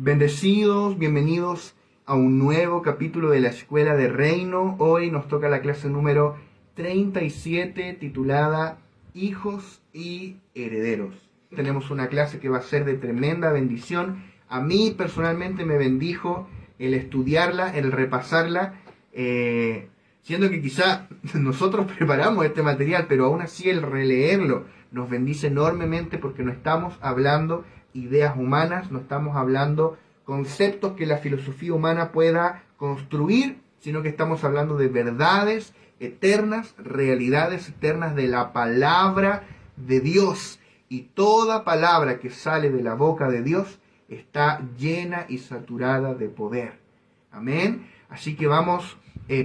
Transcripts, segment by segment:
Bendecidos, bienvenidos a un nuevo capítulo de la Escuela de Reino. Hoy nos toca la clase número 37 titulada Hijos y Herederos. Tenemos una clase que va a ser de tremenda bendición. A mí personalmente me bendijo el estudiarla, el repasarla, siendo que quizá nosotros preparamos este material, pero aún así el releerlo nos bendice enormemente porque no estamos hablando ideas humanas, no estamos hablando conceptos que la filosofía humana pueda construir, sino que estamos hablando de verdades eternas, realidades eternas de la palabra de Dios. Y toda palabra que sale de la boca de Dios está llena y saturada de poder. Amén. Así que vamos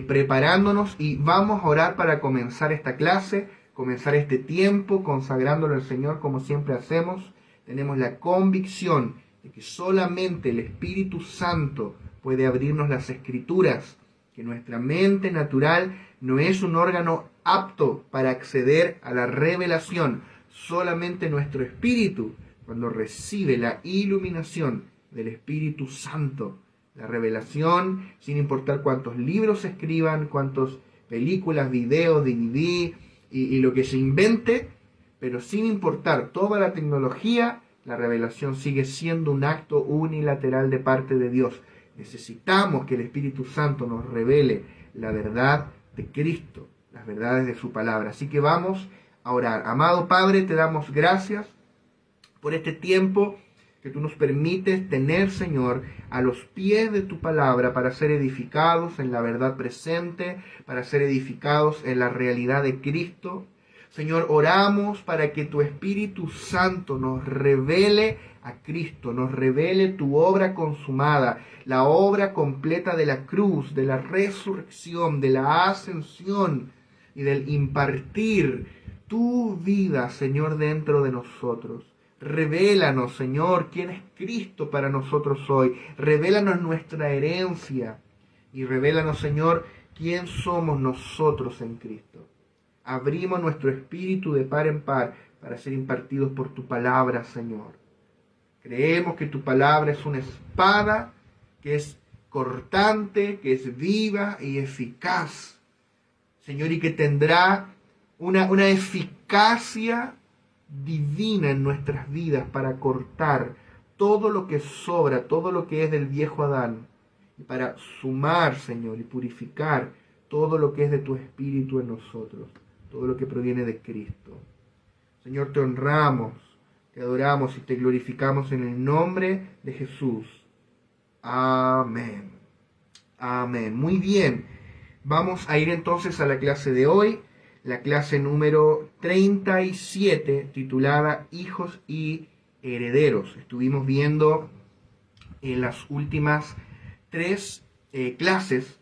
preparándonos y vamos a orar para comenzar esta clase, comenzar este tiempo, consagrándolo al Señor como siempre hacemos. Tenemos la convicción de que solamente el Espíritu Santo puede abrirnos las Escrituras, que nuestra mente natural no es un órgano apto para acceder a la revelación. Solamente nuestro espíritu, cuando recibe la iluminación del Espíritu Santo, la revelación, sin importar cuántos libros se escriban, cuántas películas, videos, DVD y lo que se invente, pero sin importar toda la tecnología, la revelación sigue siendo un acto unilateral de parte de Dios. Necesitamos que el Espíritu Santo nos revele la verdad de Cristo, las verdades de su palabra. Así que vamos a orar. Amado Padre, te damos gracias por este tiempo que tú nos permites tener, Señor, a los pies de tu palabra para ser edificados en la verdad presente, para ser edificados en la realidad de Cristo. Señor, oramos para que tu Espíritu Santo nos revele a Cristo, nos revele tu obra consumada, la obra completa de la cruz, de la resurrección, de la ascensión y del impartir tu vida, Señor, dentro de nosotros. Revélanos, Señor, quién es Cristo para nosotros hoy. Revélanos nuestra herencia y revélanos, Señor, quién somos nosotros en Cristo. Abrimos nuestro espíritu de par en par para ser impartidos por tu palabra, Señor. Creemos que tu palabra es una espada que es cortante, que es viva y eficaz, Señor, y que tendrá una eficacia divina en nuestras vidas para cortar todo lo que sobra, todo lo que es del viejo Adán, y para sumar, Señor, y purificar todo lo que es de tu espíritu en nosotros, todo lo que proviene de Cristo. Señor, te honramos, te adoramos y te glorificamos en el nombre de Jesús. Amén. Amén. Muy bien. Vamos a ir entonces a la clase de hoy, la clase número 37, titulada Hijos y Herederos. Estuvimos viendo en las últimas tres clases,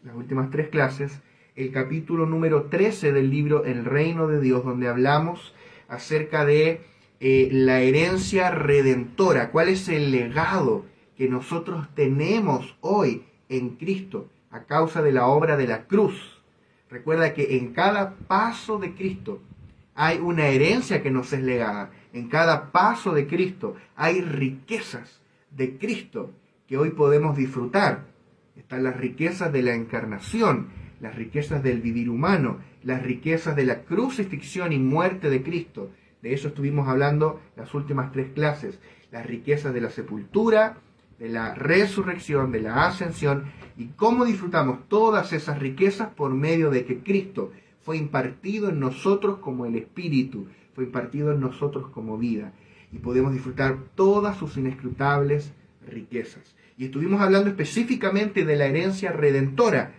el capítulo número 13 del libro El Reino de Dios, donde hablamos acerca de la herencia redentora. ¿Cuál es el legado que nosotros tenemos hoy en Cristo a causa de la obra de la cruz? Recuerda que en cada paso de Cristo hay una herencia que nos es legada. En cada paso de Cristo hay riquezas de Cristo que hoy podemos disfrutar. Están las riquezas de la encarnación, las riquezas del vivir humano, las riquezas de la crucifixión y muerte de Cristo. De eso estuvimos hablando las últimas tres clases. Las riquezas de la sepultura, de la resurrección, de la ascensión, y cómo disfrutamos todas esas riquezas por medio de que Cristo fue impartido en nosotros como el Espíritu, fue impartido en nosotros como vida, y podemos disfrutar todas sus inescrutables riquezas. Y estuvimos hablando específicamente de la herencia redentora,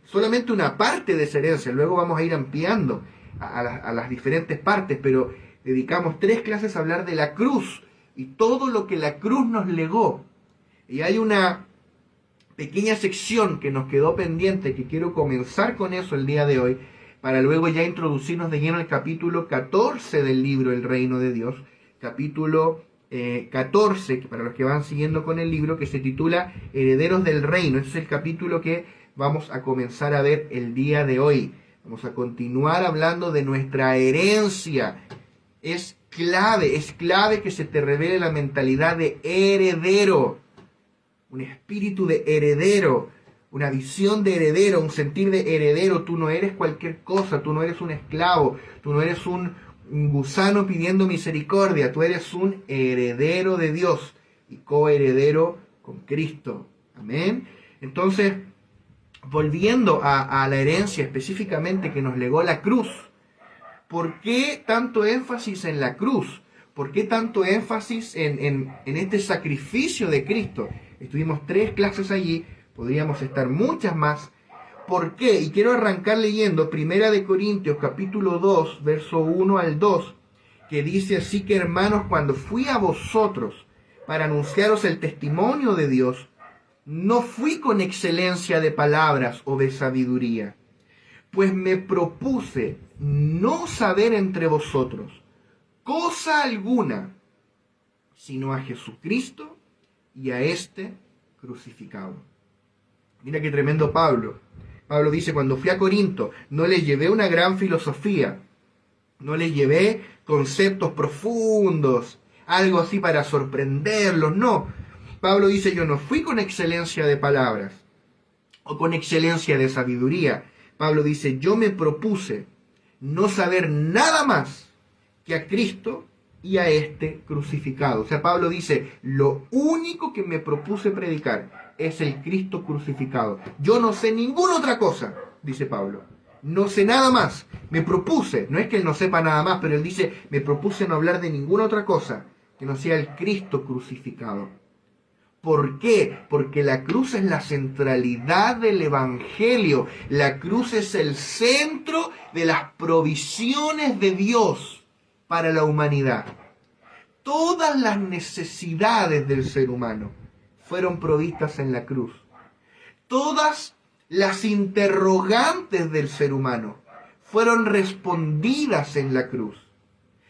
solamente una parte de esa herencia. Luego vamos a ir ampliando a las diferentes partes, pero dedicamos tres clases a hablar de la cruz y todo lo que la cruz nos legó. Y hay una pequeña sección que nos quedó pendiente, que quiero comenzar con eso el día de hoy, para luego ya introducirnos de lleno al capítulo 14 del libro El Reino de Dios, capítulo 14, que para los que van siguiendo con el libro, que se titula Herederos del Reino. Ese es el capítulo que vamos a comenzar a ver el día de hoy. Vamos a continuar hablando de nuestra herencia. Es clave que se te revele la mentalidad de heredero. un espíritu de heredero, una visión de heredero, un sentir de heredero. Tú no eres cualquier cosa, tú no eres un esclavo, tú no eres un gusano pidiendo misericordia, tú eres un heredero de Dios y coheredero con Cristo. Amén. Entonces, volviendo a la herencia específicamente que nos legó la cruz, ¿por qué tanto énfasis en la cruz? ¿Por qué tanto énfasis en este sacrificio de Cristo? Estuvimos 3 clases allí, podríamos estar muchas más. ¿Por qué? Y quiero arrancar leyendo 1 Corintios capítulo 2, verso 1 al 2, que dice así: que hermanos, cuando fui a vosotros para anunciaros el testimonio de Dios, no fui con excelencia de palabras o de sabiduría, pues me propuse no saber entre vosotros cosa alguna, sino a Jesucristo y a este crucificado. Mira qué tremendo Pablo. Pablo dice: cuando fui a Corinto, no les llevé una gran filosofía, no les llevé conceptos profundos, algo así para sorprenderlos, no. Pablo dice: yo no fui con excelencia de palabras o con excelencia de sabiduría. Pablo dice: yo me propuse no saber nada más que a Cristo y a este crucificado. O sea, Pablo dice: lo único que me propuse predicar es el Cristo crucificado. Yo no sé ninguna otra cosa, dice Pablo. No sé nada más. Me propuse, no es que él no sepa nada más, pero él dice: me propuse no hablar de ninguna otra cosa que no sea el Cristo crucificado. ¿Por qué? Porque la cruz es la centralidad del Evangelio. La cruz es el centro de las provisiones de Dios para la humanidad. Todas las necesidades del ser humano fueron provistas en la cruz. Todas las interrogantes del ser humano fueron respondidas en la cruz.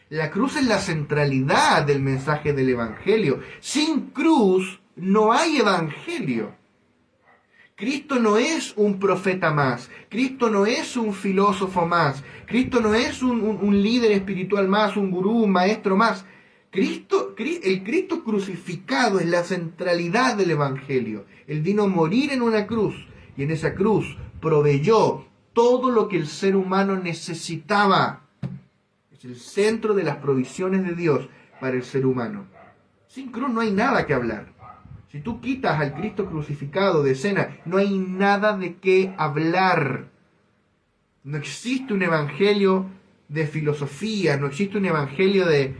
La cruz es la centralidad del mensaje del Evangelio. Sin cruz no hay Evangelio. Cristo no es un profeta más. Cristo no es un filósofo más. Cristo no es un líder espiritual más, un gurú, un maestro más. El Cristo crucificado es la centralidad del Evangelio. Él vino a morir en una cruz y en esa cruz proveyó todo lo que el ser humano necesitaba. Es el centro de las provisiones de Dios para el ser humano. Sin cruz no hay nada que hablar. Si tú quitas al Cristo crucificado de escena, no hay nada de qué hablar. No existe un evangelio de filosofía, no existe un evangelio de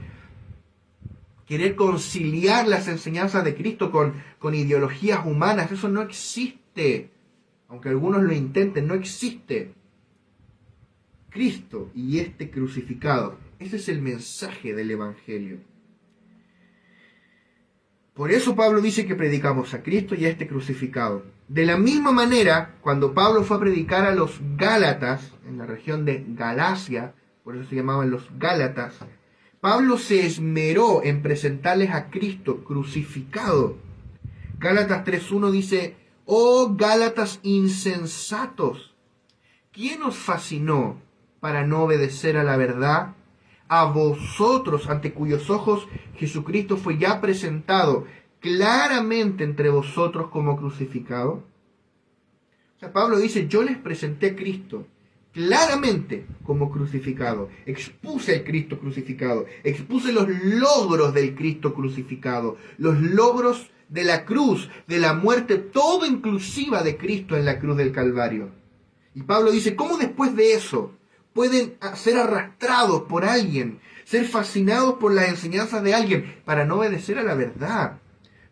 querer conciliar las enseñanzas de Cristo con ideologías humanas. Eso no existe. Aunque algunos lo intenten, no existe. Cristo y este crucificado. Ese es el mensaje del evangelio. Por eso Pablo dice que predicamos a Cristo y a este crucificado. De la misma manera, cuando Pablo fue a predicar a los Gálatas, en la región de Galacia, por eso se llamaban los Gálatas, Pablo se esmeró en presentarles a Cristo crucificado. Gálatas 3.1 dice: oh Gálatas insensatos, ¿quién os fascinó para no obedecer a la verdad? A vosotros, ante cuyos ojos Jesucristo fue ya presentado claramente entre vosotros como crucificado. O sea, Pablo dice: yo les presenté a Cristo claramente como crucificado. Expuse al Cristo crucificado. Expuse los logros del Cristo crucificado. Los logros de la cruz, de la muerte, todo inclusiva de Cristo en la cruz del Calvario. Y Pablo dice: ¿cómo después de eso pueden ser arrastrados por alguien, ser fascinados por las enseñanzas de alguien para no obedecer a la verdad?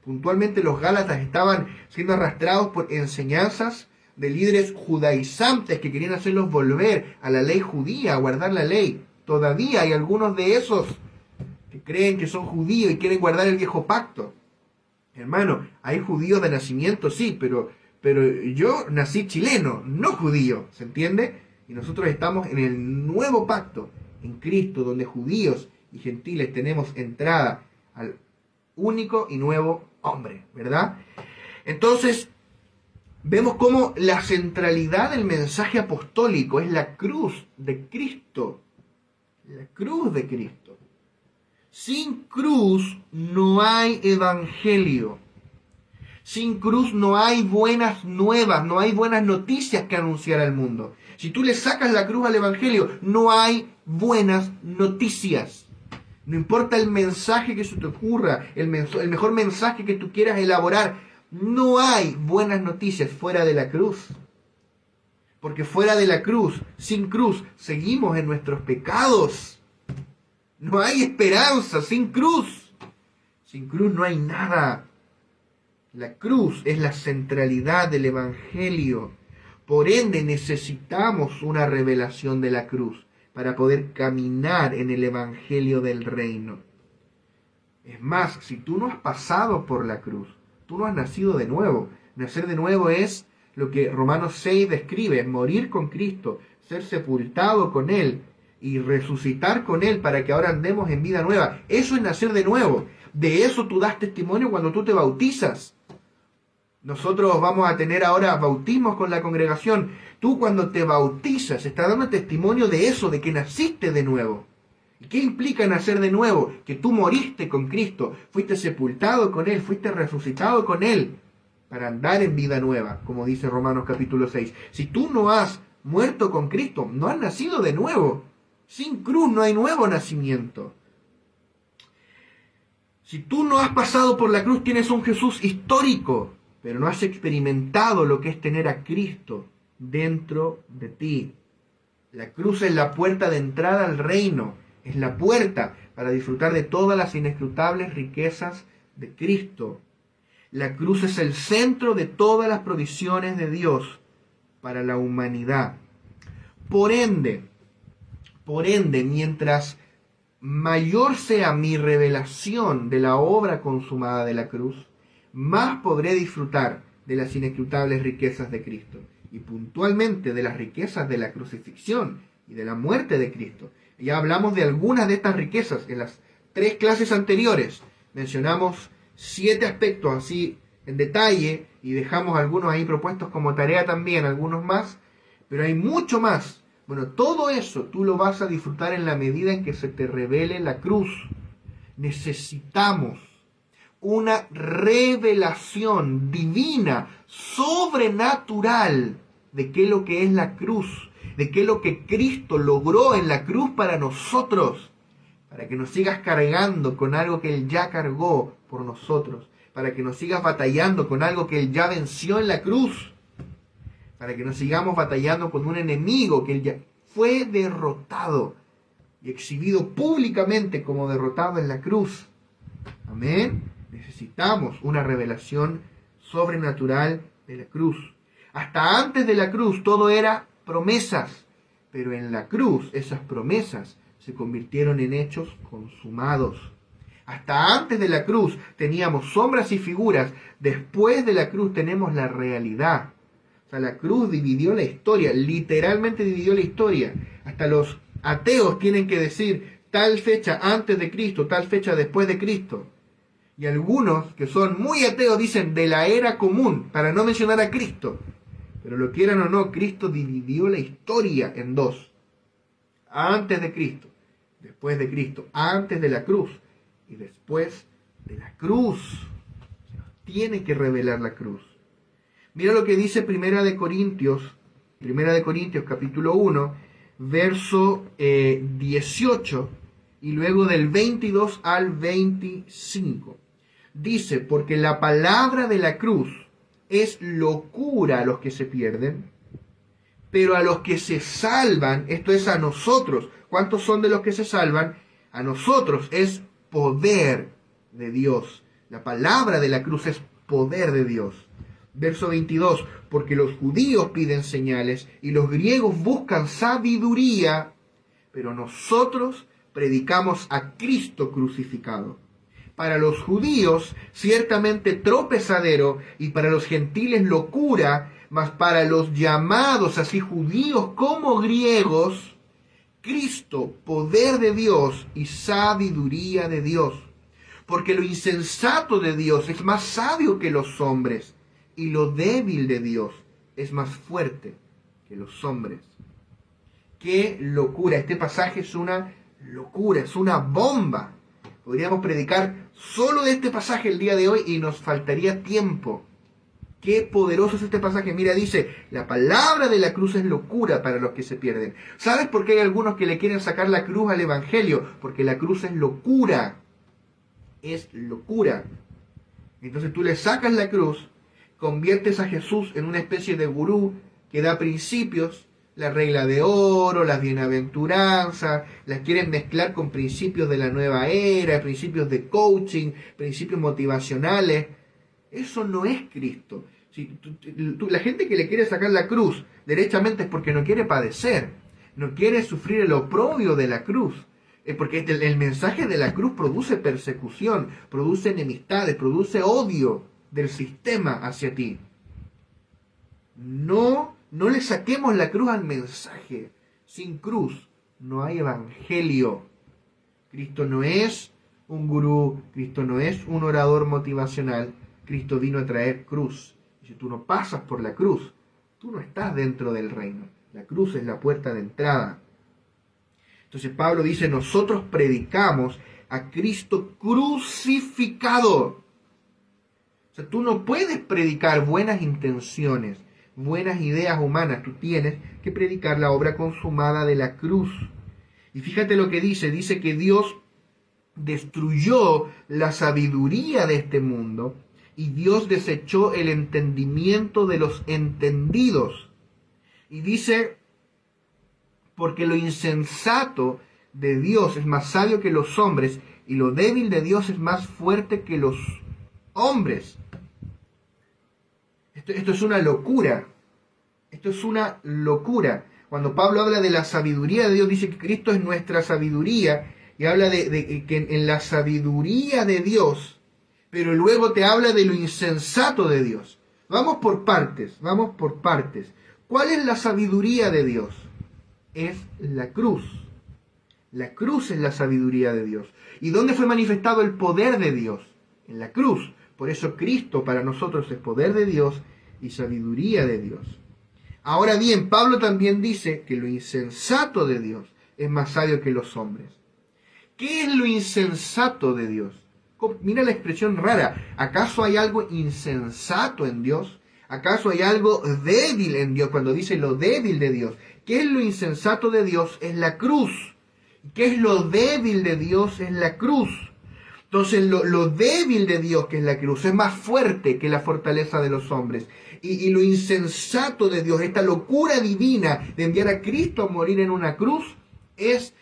Puntualmente los Gálatas estaban siendo arrastrados por enseñanzas de líderes judaizantes que querían hacerlos volver a la ley judía, a guardar la ley. Todavía hay algunos de esos que creen que son judíos y quieren guardar el viejo pacto. Hermano, hay judíos de nacimiento, sí, pero yo nací chileno, no judío, ¿se entiende? Y nosotros estamos en el nuevo pacto, en Cristo, donde judíos y gentiles tenemos entrada al único y nuevo hombre, ¿verdad? Entonces, vemos cómo la centralidad del mensaje apostólico es la cruz de Cristo. La cruz de Cristo. Sin cruz no hay evangelio. Sin cruz no hay buenas nuevas, no hay buenas noticias que anunciar al mundo. Si tú le sacas la cruz al Evangelio, no hay buenas noticias. No importa el mensaje que se te ocurra, el mejor mensaje que tú quieras elaborar, no hay buenas noticias fuera de la cruz. Porque fuera de la cruz, sin cruz, seguimos en nuestros pecados. No hay esperanza sin cruz. Sin cruz no hay nada. La cruz es la centralidad del Evangelio. Por ende, necesitamos una revelación de la cruz para poder caminar en el Evangelio del reino. Es más, si tú no has pasado por la cruz, tú no has nacido de nuevo. Nacer de nuevo es lo que Romanos 6 describe: morir con Cristo, ser sepultado con Él y resucitar con Él para que ahora andemos en vida nueva. Eso es nacer de nuevo. De eso tú das testimonio cuando tú te bautizas. Nosotros vamos a tener ahora bautismos con la congregación. Tú cuando te bautizas estás dando testimonio de eso, de que naciste de nuevo. ¿Y qué implica nacer de nuevo? Que tú moriste con Cristo, fuiste sepultado con Él, fuiste resucitado con Él para andar en vida nueva, como dice Romanos capítulo 6. Si tú no has muerto con Cristo, no has nacido de nuevo. Sin cruz no hay nuevo nacimiento. Si tú no has pasado por la cruz, tienes un Jesús histórico, pero no has experimentado lo que es tener a Cristo dentro de ti. La cruz es la puerta de entrada al reino, es la puerta para disfrutar de todas las inescrutables riquezas de Cristo. La cruz es el centro de todas las provisiones de Dios para la humanidad. Por ende, mientras mayor sea mi revelación de la obra consumada de la cruz, más podré disfrutar de las inescrutables riquezas de Cristo, y puntualmente de las riquezas de la crucifixión y de la muerte de Cristo. Ya hablamos de algunas de estas riquezas en las 3 clases anteriores. Mencionamos 7 aspectos así en detalle y dejamos algunos ahí propuestos como tarea también, algunos más, pero hay mucho más. Bueno, todo eso tú lo vas a disfrutar en la medida en que se te revele la cruz. Necesitamos una revelación divina, sobrenatural, de qué es lo que es la cruz, de qué es lo que Cristo logró en la cruz para nosotros, para que nos sigas cargando con algo que Él ya cargó por nosotros, para que nos sigas batallando con algo que Él ya venció en la cruz, para que nos sigamos batallando con un enemigo que Él ya fue derrotado y exhibido públicamente como derrotado en la cruz. Amén. Necesitamos una revelación sobrenatural de la cruz. Hasta antes de la cruz todo era promesas, pero en la cruz esas promesas se convirtieron en hechos consumados. Hasta antes de la cruz teníamos sombras y figuras, después de la cruz tenemos la realidad. O sea, la cruz dividió la historia, literalmente dividió la historia. Hasta los ateos tienen que decir tal fecha antes de Cristo, tal fecha después de Cristo. Y algunos que son muy ateos dicen de la era común, para no mencionar a Cristo. Pero lo quieran o no, Cristo dividió la historia en 2. Antes de Cristo, después de Cristo, antes de la cruz y después de la cruz. Se nos tiene que revelar la cruz. Mira lo que dice Primera de Corintios capítulo 1, verso 18, y luego del 22 al 25. Dice, porque la palabra de la cruz es locura a los que se pierden, pero a los que se salvan, esto es a nosotros. ¿Cuántos son de los que se salvan? A nosotros es poder de Dios. La palabra de la cruz es poder de Dios. Verso 22, porque los judíos piden señales y los griegos buscan sabiduría, pero nosotros predicamos a Cristo crucificado. Para los judíos ciertamente tropezadero y para los gentiles locura, mas para los llamados así judíos como griegos, Cristo, poder de Dios y sabiduría de Dios. Porque lo insensato de Dios es más sabio que los hombres, y lo débil de Dios es más fuerte que los hombres. ¡Qué locura! Este pasaje es una locura, es una bomba. Podríamos predicar solo de este pasaje el día de hoy y nos faltaría tiempo. Qué poderoso es este pasaje. Mira, dice, la palabra de la cruz es locura para los que se pierden. ¿Sabes por qué hay algunos que le quieren sacar la cruz al Evangelio? Porque la cruz es locura. Es locura. Entonces tú le sacas la cruz, conviertes a Jesús en una especie de gurú que da principios, la regla de oro, las bienaventuranzas, las quieren mezclar con principios de la nueva era, principios de coaching, principios motivacionales. Eso no es Cristo. Si la gente que le quiere sacar la cruz, derechamente es porque no quiere padecer, no quiere sufrir el oprobio de la cruz. Porque el mensaje de la cruz produce persecución, produce enemistades, produce odio del sistema hacia ti. No le saquemos la cruz al mensaje. Sin cruz no hay evangelio. Cristo no es un gurú, Cristo no es un orador motivacional. Cristo vino a traer cruz. Y si tú no pasas por la cruz, tú no estás dentro del reino. La cruz es la puerta de entrada. Entonces Pablo dice, nosotros predicamos a Cristo crucificado. O sea, tú no puedes predicar buenas intenciones, buenas ideas humanas. Tú tienes que predicar la obra consumada de la cruz. Y fíjate lo que dice que Dios destruyó la sabiduría de este mundo y Dios desechó el entendimiento de los entendidos. Y dice, porque lo insensato de Dios es más sabio que los hombres, y lo débil de Dios es más fuerte que los hombres. Esto es una locura. Esto es una locura. Cuando Pablo habla de la sabiduría de Dios, dice que Cristo es nuestra sabiduría, y habla de que en la sabiduría de Dios, pero luego te habla de lo insensato de Dios. Vamos por partes. ¿Cuál es la sabiduría de Dios? Es la cruz. La cruz es la sabiduría de Dios. ¿Y dónde fue manifestado el poder de Dios? En la cruz. Por eso Cristo para nosotros es poder de Dios y sabiduría de Dios. Ahora bien, Pablo también dice que lo insensato de Dios es más sabio que los hombres. ¿Qué es lo insensato de Dios? Mira la expresión rara. ¿Acaso hay algo insensato en Dios? ¿Acaso hay algo débil en Dios? Cuando dice lo débil de Dios. ¿Qué es lo insensato de Dios? Es la cruz. ¿Qué es lo débil de Dios? Es la cruz. Entonces lo débil de Dios, que es la cruz, es más fuerte que la fortaleza de los hombres. Y lo insensato de Dios, esta locura divina de enviar a Cristo a morir en una cruz, es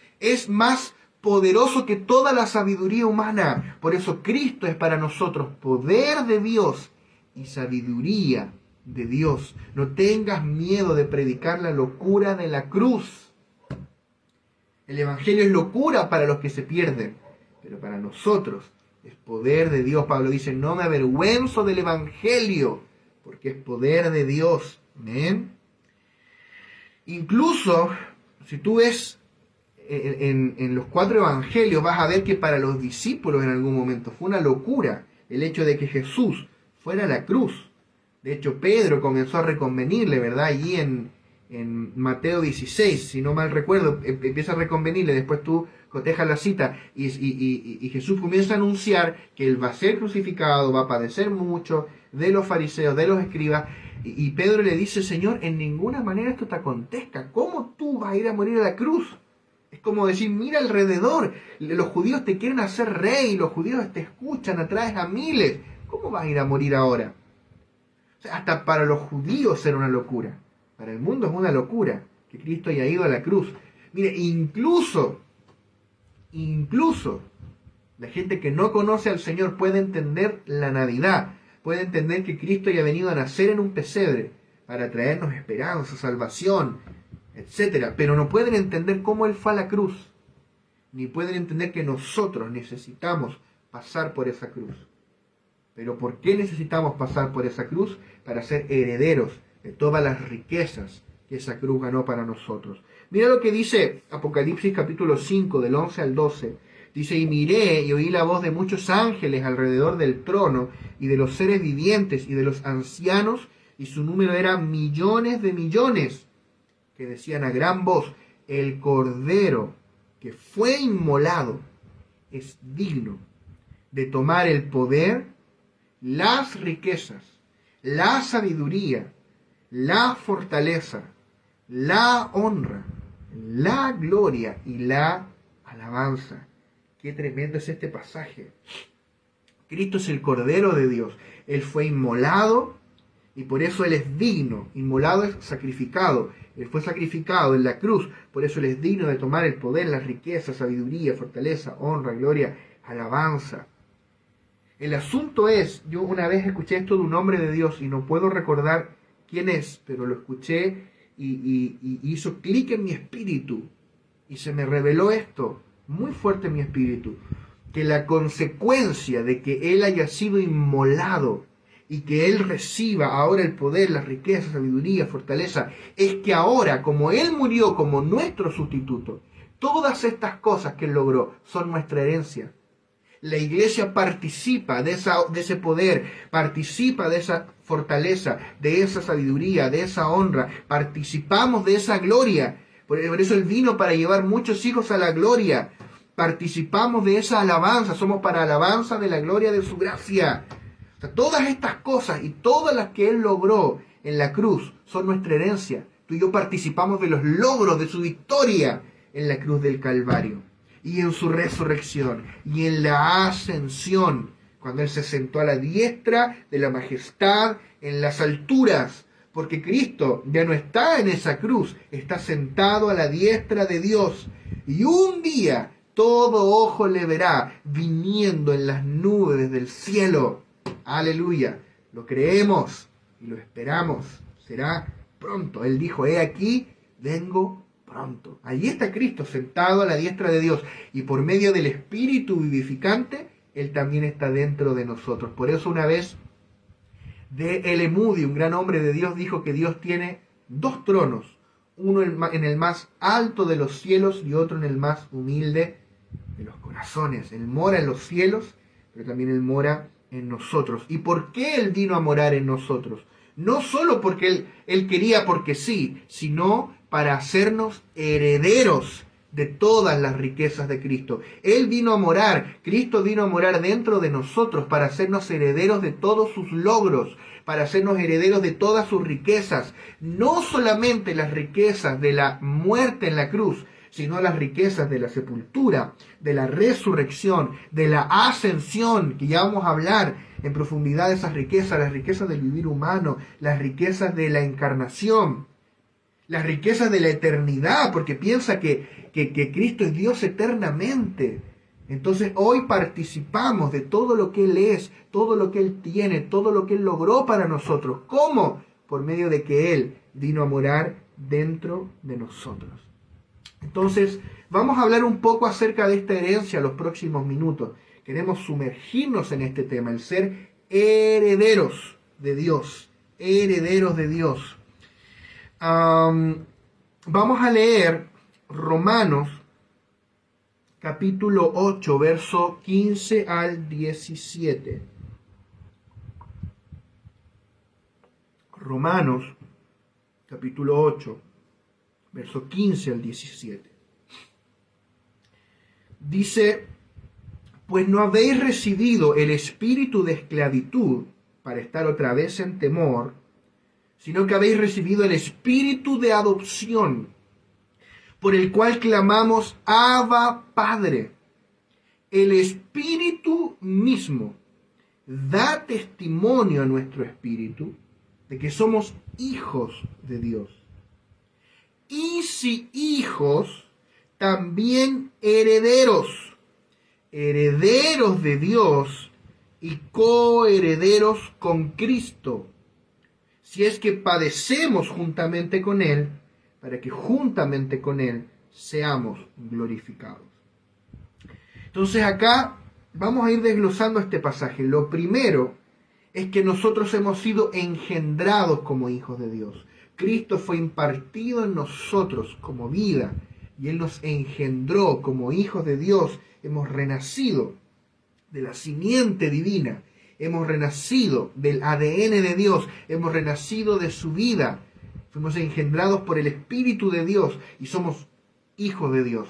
más poderoso que toda la sabiduría humana. Por eso Cristo es para nosotros poder de Dios y sabiduría de Dios. No tengas miedo de predicar la locura de la cruz. El Evangelio es locura para los que se pierden, pero para nosotros es poder de Dios. Pablo dice, no me avergüenzo del Evangelio, porque es poder de Dios. ¿Amén? Incluso, si tú ves en los 4 evangelios, vas a ver que para los discípulos en algún momento fue una locura el hecho de que Jesús fuera a la cruz. De hecho, Pedro comenzó a reconvenirle, ¿verdad? Allí en Mateo 16, si no mal recuerdo, empieza a reconvenirle, después tú cotejas la cita, y Jesús comienza a anunciar que él va a ser crucificado, va a padecer mucho de los fariseos, de los escribas, y Pedro le dice, Señor, en ninguna manera esto te acontezca. ¿Cómo tú vas a ir a morir a la cruz? Es como decir, mira alrededor, los judíos te quieren hacer rey, los judíos te escuchan, atraes a miles. ¿Cómo vas a ir a morir ahora? O sea, hasta para los judíos era una locura. Para el mundo es una locura que Cristo haya ido a la cruz. Mire, incluso la gente que no conoce al Señor puede entender la Navidad, puede entender que Cristo haya venido a nacer en un pesebre para traernos esperanza, salvación, etcétera, pero no pueden entender cómo Él fue a la cruz, ni pueden entender que nosotros necesitamos pasar por esa cruz. Pero ¿por qué necesitamos pasar por esa cruz? Para ser herederos de todas las riquezas que esa cruz ganó para nosotros. Mira lo que dice Apocalipsis capítulo 5, del 11 al 12. Dice, y miré y oí la voz de muchos ángeles alrededor del trono, y de los seres vivientes, y de los ancianos, y su número era millones de millones, que decían a gran voz, el Cordero que fue inmolado es digno de tomar el poder, las riquezas, la sabiduría, la fortaleza, la honra, la gloria y la alabanza. Qué tremendo es este pasaje. Cristo es el Cordero de Dios. Él fue inmolado y por eso Él es digno. Inmolado es sacrificado. Él fue sacrificado en la cruz. Por eso Él es digno de tomar el poder, la riqueza, sabiduría, fortaleza, honra, gloria, alabanza. El asunto es, yo una vez escuché esto de un hombre de Dios y no puedo recordar quién es, pero lo escuché y hizo clic en mi espíritu y se me reveló esto muy fuerte en mi espíritu, que la consecuencia de que Él haya sido inmolado y que Él reciba ahora el poder, la riqueza, sabiduría, fortaleza, es que ahora, como Él murió como nuestro sustituto, todas estas cosas que Él logró son nuestra herencia. La iglesia participa de ese poder, participa de esa fortaleza, de esa sabiduría, de esa honra, participamos de esa gloria. Por eso Él vino para llevar muchos hijos a la gloria. Participamos de esa alabanza, somos para alabanza de la gloria de su gracia. O sea, todas estas cosas y todas las que Él logró en la cruz son nuestra herencia. Tú y yo participamos de los logros de su victoria en la cruz del Calvario y en su resurrección y en la ascensión, cuando Él se sentó a la diestra de la majestad en las alturas. Porque Cristo ya no está en esa cruz, está sentado a la diestra de Dios. Y un día todo ojo le verá viniendo en las nubes del cielo. Aleluya. Lo creemos y lo esperamos. Será pronto. Él dijo, he aquí, vengo pronto. Allí está Cristo sentado a la diestra de Dios. Y por medio del Espíritu vivificante, Él también está dentro de nosotros. Por eso una vez D.L. Moody, un gran hombre de Dios, dijo que Dios tiene dos tronos, uno en el más alto de los cielos y otro en el más humilde de los corazones. Él mora en los cielos, pero también Él mora en nosotros. ¿Y por qué Él vino a morar en nosotros? No solo porque Él quería porque sí, sino para hacernos herederos de todas las riquezas de Cristo. Él vino a morar, Cristo vino a morar dentro de nosotros para hacernos herederos de todos sus logros, para hacernos herederos de todas sus riquezas. No solamente las riquezas de la muerte en la cruz, sino las riquezas de la sepultura, de la resurrección, de la ascensión, que ya vamos a hablar en profundidad de esas riquezas, las riquezas del vivir humano, las riquezas de la encarnación, las riquezas de la eternidad, porque piensa que Cristo es Dios eternamente. Entonces hoy participamos de todo lo que Él es, todo lo que Él tiene, todo lo que Él logró para nosotros. ¿Cómo? Por medio de que Él vino a morar dentro de nosotros. Entonces, vamos a hablar un poco acerca de esta herencia los próximos minutos. Queremos sumergirnos en este tema, el ser herederos de Dios, herederos de Dios. Vamos a leer Romanos capítulo 8, verso 15 al 17. Romanos capítulo 8, verso 15 al 17. Dice, pues no habéis recibido el espíritu de esclavitud para estar otra vez en temor, sino que habéis recibido el espíritu de adopción, por el cual clamamos, Abba, Padre. El Espíritu mismo da testimonio a nuestro espíritu de que somos hijos de Dios. Y si hijos, también herederos, herederos de Dios y coherederos con Cristo, si es que padecemos juntamente con Él, para que juntamente con Él seamos glorificados. Entonces acá vamos a ir desglosando este pasaje. Lo primero es que nosotros hemos sido engendrados como hijos de Dios. Cristo fue impartido en nosotros como vida y Él nos engendró como hijos de Dios. Hemos renacido de la simiente divina. Hemos renacido del ADN de Dios. Hemos renacido de su vida. Fuimos engendrados por el Espíritu de Dios y somos hijos de Dios.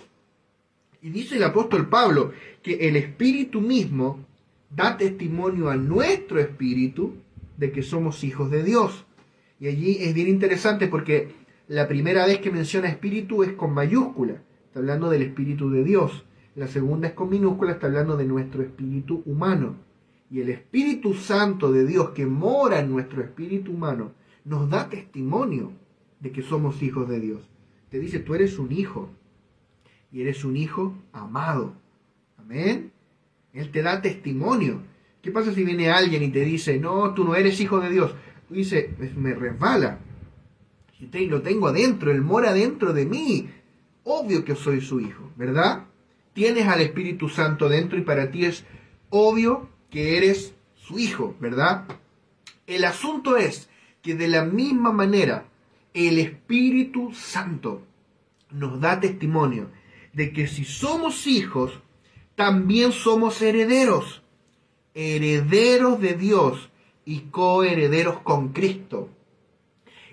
Y dice el apóstol Pablo que el Espíritu mismo da testimonio a nuestro espíritu de que somos hijos de Dios. Y allí es bien interesante porque la primera vez que menciona espíritu es con mayúscula, está hablando del espíritu de Dios. La segunda es con minúscula, está hablando de nuestro espíritu humano. Y el Espíritu Santo de Dios que mora en nuestro espíritu humano nos da testimonio de que somos hijos de Dios. Te dice, tú eres un hijo y eres un hijo amado. Amén. Él te da testimonio. ¿Qué pasa si viene alguien y te dice, no, tú no eres hijo de Dios? Tú dices, me resbala. Y lo tengo adentro, Él mora dentro de mí. Obvio que soy su hijo, ¿verdad? Tienes al Espíritu Santo dentro y para ti es obvio que eres su hijo, ¿verdad? El asunto es que de la misma manera el Espíritu Santo nos da testimonio de que si somos hijos, también somos herederos, herederos de Dios y coherederos con Cristo.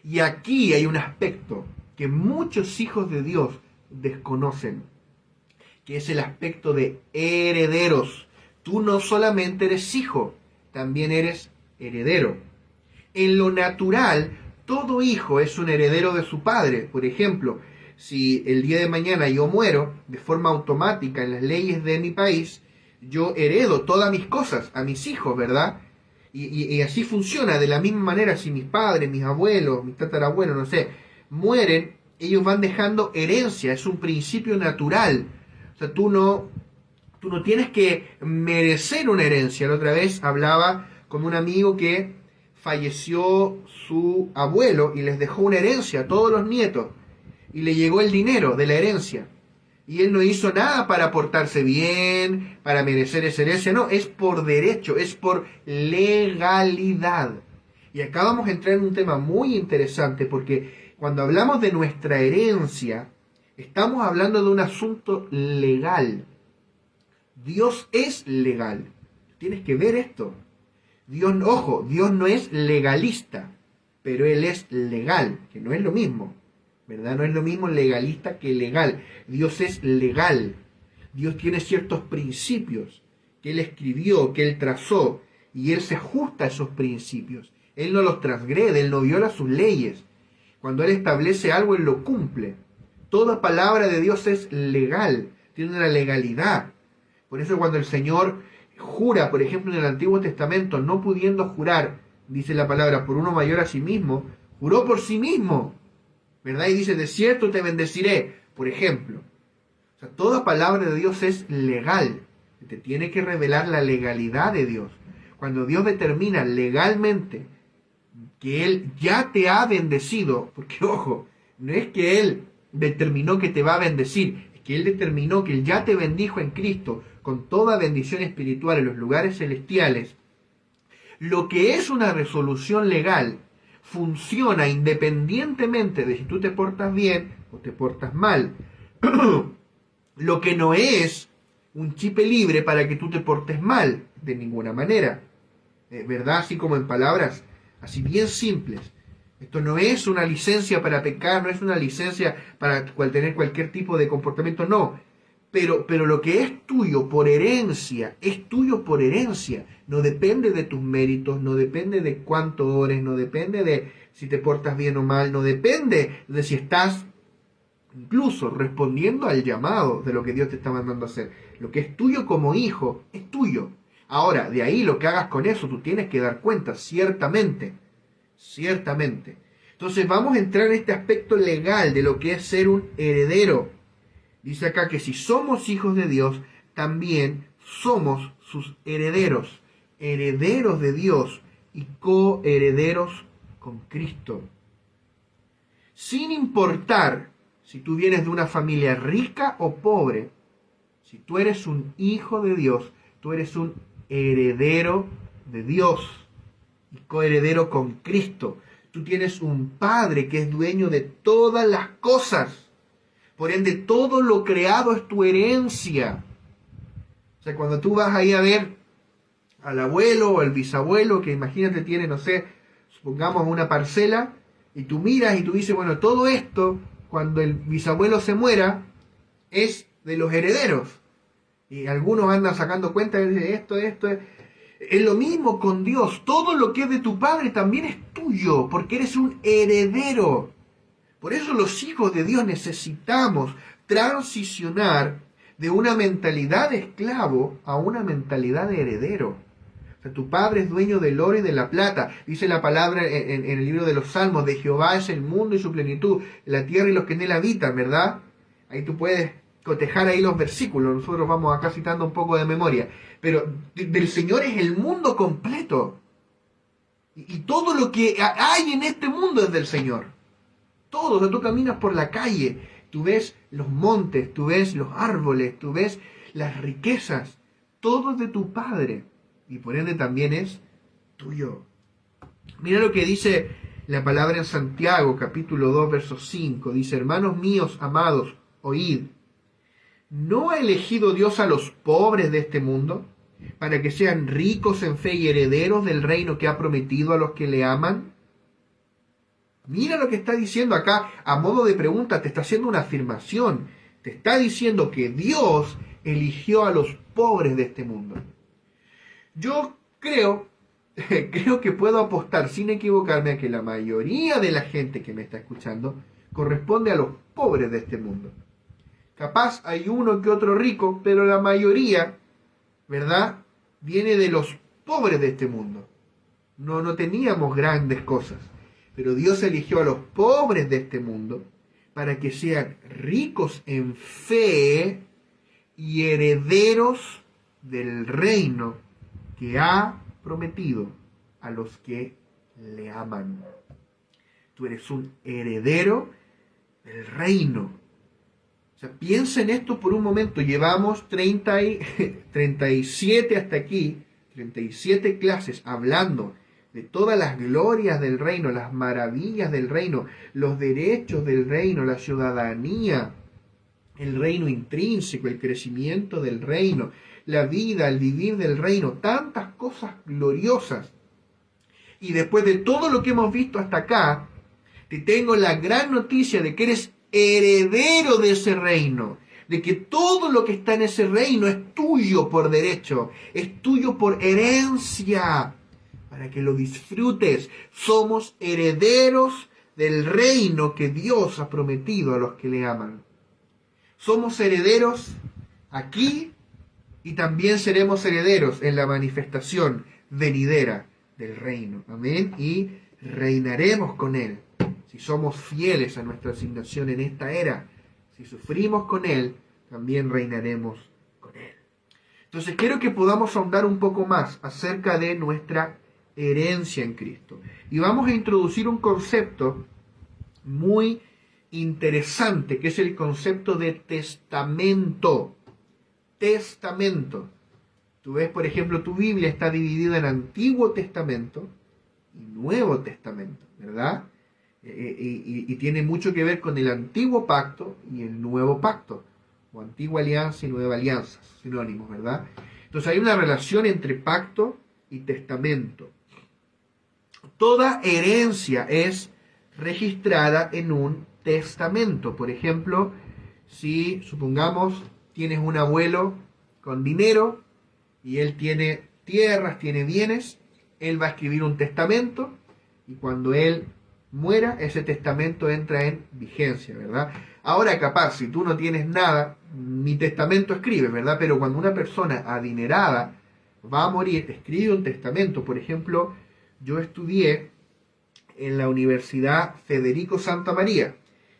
Y aquí hay un aspecto que muchos hijos de Dios desconocen, que es el aspecto de herederos. Tú no solamente eres hijo, también eres heredero. En lo natural, todo hijo es un heredero de su padre. Por ejemplo, si el día de mañana yo muero, de forma automática en las leyes de mi país, yo heredo todas mis cosas a mis hijos, ¿verdad? Y así funciona. De la misma manera, si mis padres, mis abuelos, mis tatarabuelos, no sé, mueren, ellos van dejando herencia. Es un principio natural. O sea, tú no tienes que merecer una herencia. La otra vez hablaba con un amigo que falleció su abuelo y les dejó una herencia a todos los nietos. Y le llegó el dinero de la herencia. Y él no hizo nada para portarse bien, para merecer esa herencia. No, es por derecho, es por legalidad. Y acá vamos a entrar en un tema muy interesante porque cuando hablamos de nuestra herencia, estamos hablando de un asunto legal. Dios es legal. Tienes que ver esto. Dios, ojo, Dios no es legalista, pero Él es legal, que no es lo mismo, ¿verdad? No es lo mismo legalista que legal. Dios es legal. Dios tiene ciertos principios que Él escribió, que Él trazó, y Él se ajusta a esos principios. Él no los transgrede, Él no viola sus leyes. Cuando Él establece algo, Él lo cumple. Toda palabra de Dios es legal, tiene una legalidad. Por eso cuando el Señor jura, por ejemplo, en el Antiguo Testamento, no pudiendo jurar, dice la palabra, por uno mayor a sí mismo, juró por sí mismo, ¿verdad? Y dice, de cierto te bendeciré, por ejemplo. O sea, toda palabra de Dios es legal. Te tiene que revelar la legalidad de Dios. Cuando Dios determina legalmente que Él ya te ha bendecido, porque ojo, no es que Él determinó que te va a bendecir, es que Él determinó que Él ya te bendijo en Cristo con toda bendición espiritual en los lugares celestiales. Lo que es una resolución legal funciona independientemente de si tú te portas bien o te portas mal. Lo que no es un chip libre para que tú te portes mal, de ninguna manera. ¿Verdad? Así como en palabras así bien simples. Esto no es una licencia para pecar, no es una licencia para tener cualquier tipo de comportamiento, no. Pero lo que es tuyo por herencia, es tuyo por herencia. No depende de tus méritos, no depende de cuánto ores, no depende de si te portas bien o mal, no depende de si estás incluso respondiendo al llamado de lo que Dios te está mandando a hacer. Lo que es tuyo como hijo, es tuyo. Ahora, de ahí lo que hagas con eso, tú tienes que dar cuenta, ciertamente. Ciertamente. Entonces vamos a entrar en este aspecto legal de lo que es ser un heredero. Dice acá que si somos hijos de Dios, también somos sus herederos. Herederos de Dios y coherederos con Cristo. Sin importar si tú vienes de una familia rica o pobre, si tú eres un hijo de Dios, tú eres un heredero de Dios y coheredero con Cristo. Tú tienes un Padre que es dueño de todas las cosas. Por ende, todo lo creado es tu herencia. O sea, cuando tú vas ahí a ver al abuelo o al bisabuelo, que imagínate tiene, no sé, supongamos una parcela, y tú miras y tú dices, bueno, todo esto, cuando el bisabuelo se muera, es de los herederos. Y algunos andan sacando cuenta de esto. Es lo mismo con Dios. Todo lo que es de tu Padre también es tuyo, porque eres un heredero. Por eso los hijos de Dios necesitamos transicionar de una mentalidad de esclavo a una mentalidad de heredero. O sea, tu Padre es dueño del oro y de la plata. Dice la palabra en el libro de los Salmos: de Jehová es el mundo y su plenitud, la tierra y los que en él habitan, ¿verdad? Ahí tú puedes cotejar ahí los versículos. Nosotros vamos acá citando un poco de memoria. Pero del Señor es el mundo completo. Y todo lo que hay en este mundo es del Señor. Todo. O sea, tú caminas por la calle, tú ves los montes, tú ves los árboles, tú ves las riquezas. Todo es de tu Padre. Y por ende también es tuyo. Mira lo que dice la palabra en Santiago, capítulo 2, verso 5. Dice: hermanos míos amados, oíd. ¿No ha elegido Dios a los pobres de este mundo para que sean ricos en fe y herederos del reino que ha prometido a los que le aman? Mira lo que está diciendo acá a modo de pregunta, te está haciendo una afirmación. Te está diciendo que Dios eligió a los pobres de este mundo. Yo creo que puedo apostar sin equivocarme a que la mayoría de la gente que me está escuchando corresponde a los pobres de este mundo. Capaz hay uno que otro rico, pero la mayoría, ¿verdad?, viene de los pobres de este mundo. No teníamos grandes cosas, pero Dios eligió a los pobres de este mundo para que sean ricos en fe y herederos del reino que ha prometido a los que le aman. Tú eres un heredero del reino. O sea, piensa en esto por un momento. Llevamos 37 hasta aquí, 37 clases hablando de todas las glorias del reino, las maravillas del reino, los derechos del reino, la ciudadanía, el reino intrínseco, el crecimiento del reino, la vida, el vivir del reino, tantas cosas gloriosas. Y después de todo lo que hemos visto hasta acá, te tengo la gran noticia de que eres heredero de ese reino, de que todo lo que está en ese reino es tuyo por derecho, es tuyo por herencia, para que lo disfrutes. Somos herederos del reino que Dios ha prometido a los que le aman. Somos herederos aquí y también seremos herederos en la manifestación venidera del reino. Amén. Y reinaremos con Él. Si somos fieles a nuestra asignación en esta era, si sufrimos con Él, también reinaremos con Él. Entonces quiero que podamos ahondar un poco más acerca de nuestra herencia en Cristo. Y vamos a introducir un concepto muy interesante, que es el concepto de testamento. Testamento. Tú ves, por ejemplo, tu Biblia está dividida en Antiguo Testamento y Nuevo Testamento, ¿verdad? Y tiene mucho que ver con el Antiguo Pacto y el Nuevo Pacto, o Antigua Alianza y Nueva Alianza, sinónimos, ¿verdad? Entonces hay una relación entre pacto y testamento. Toda herencia es registrada en un testamento. Por ejemplo, si supongamos tienes un abuelo con dinero y él tiene tierras, tiene bienes, él va a escribir un testamento y cuando él muera, ese testamento entra en vigencia, ¿verdad? Ahora, capaz, si tú no tienes nada, ni testamento escribes, ¿verdad? Pero cuando una persona adinerada va a morir, escribe un testamento. Por ejemplo, yo estudié en la Universidad Federico Santa María,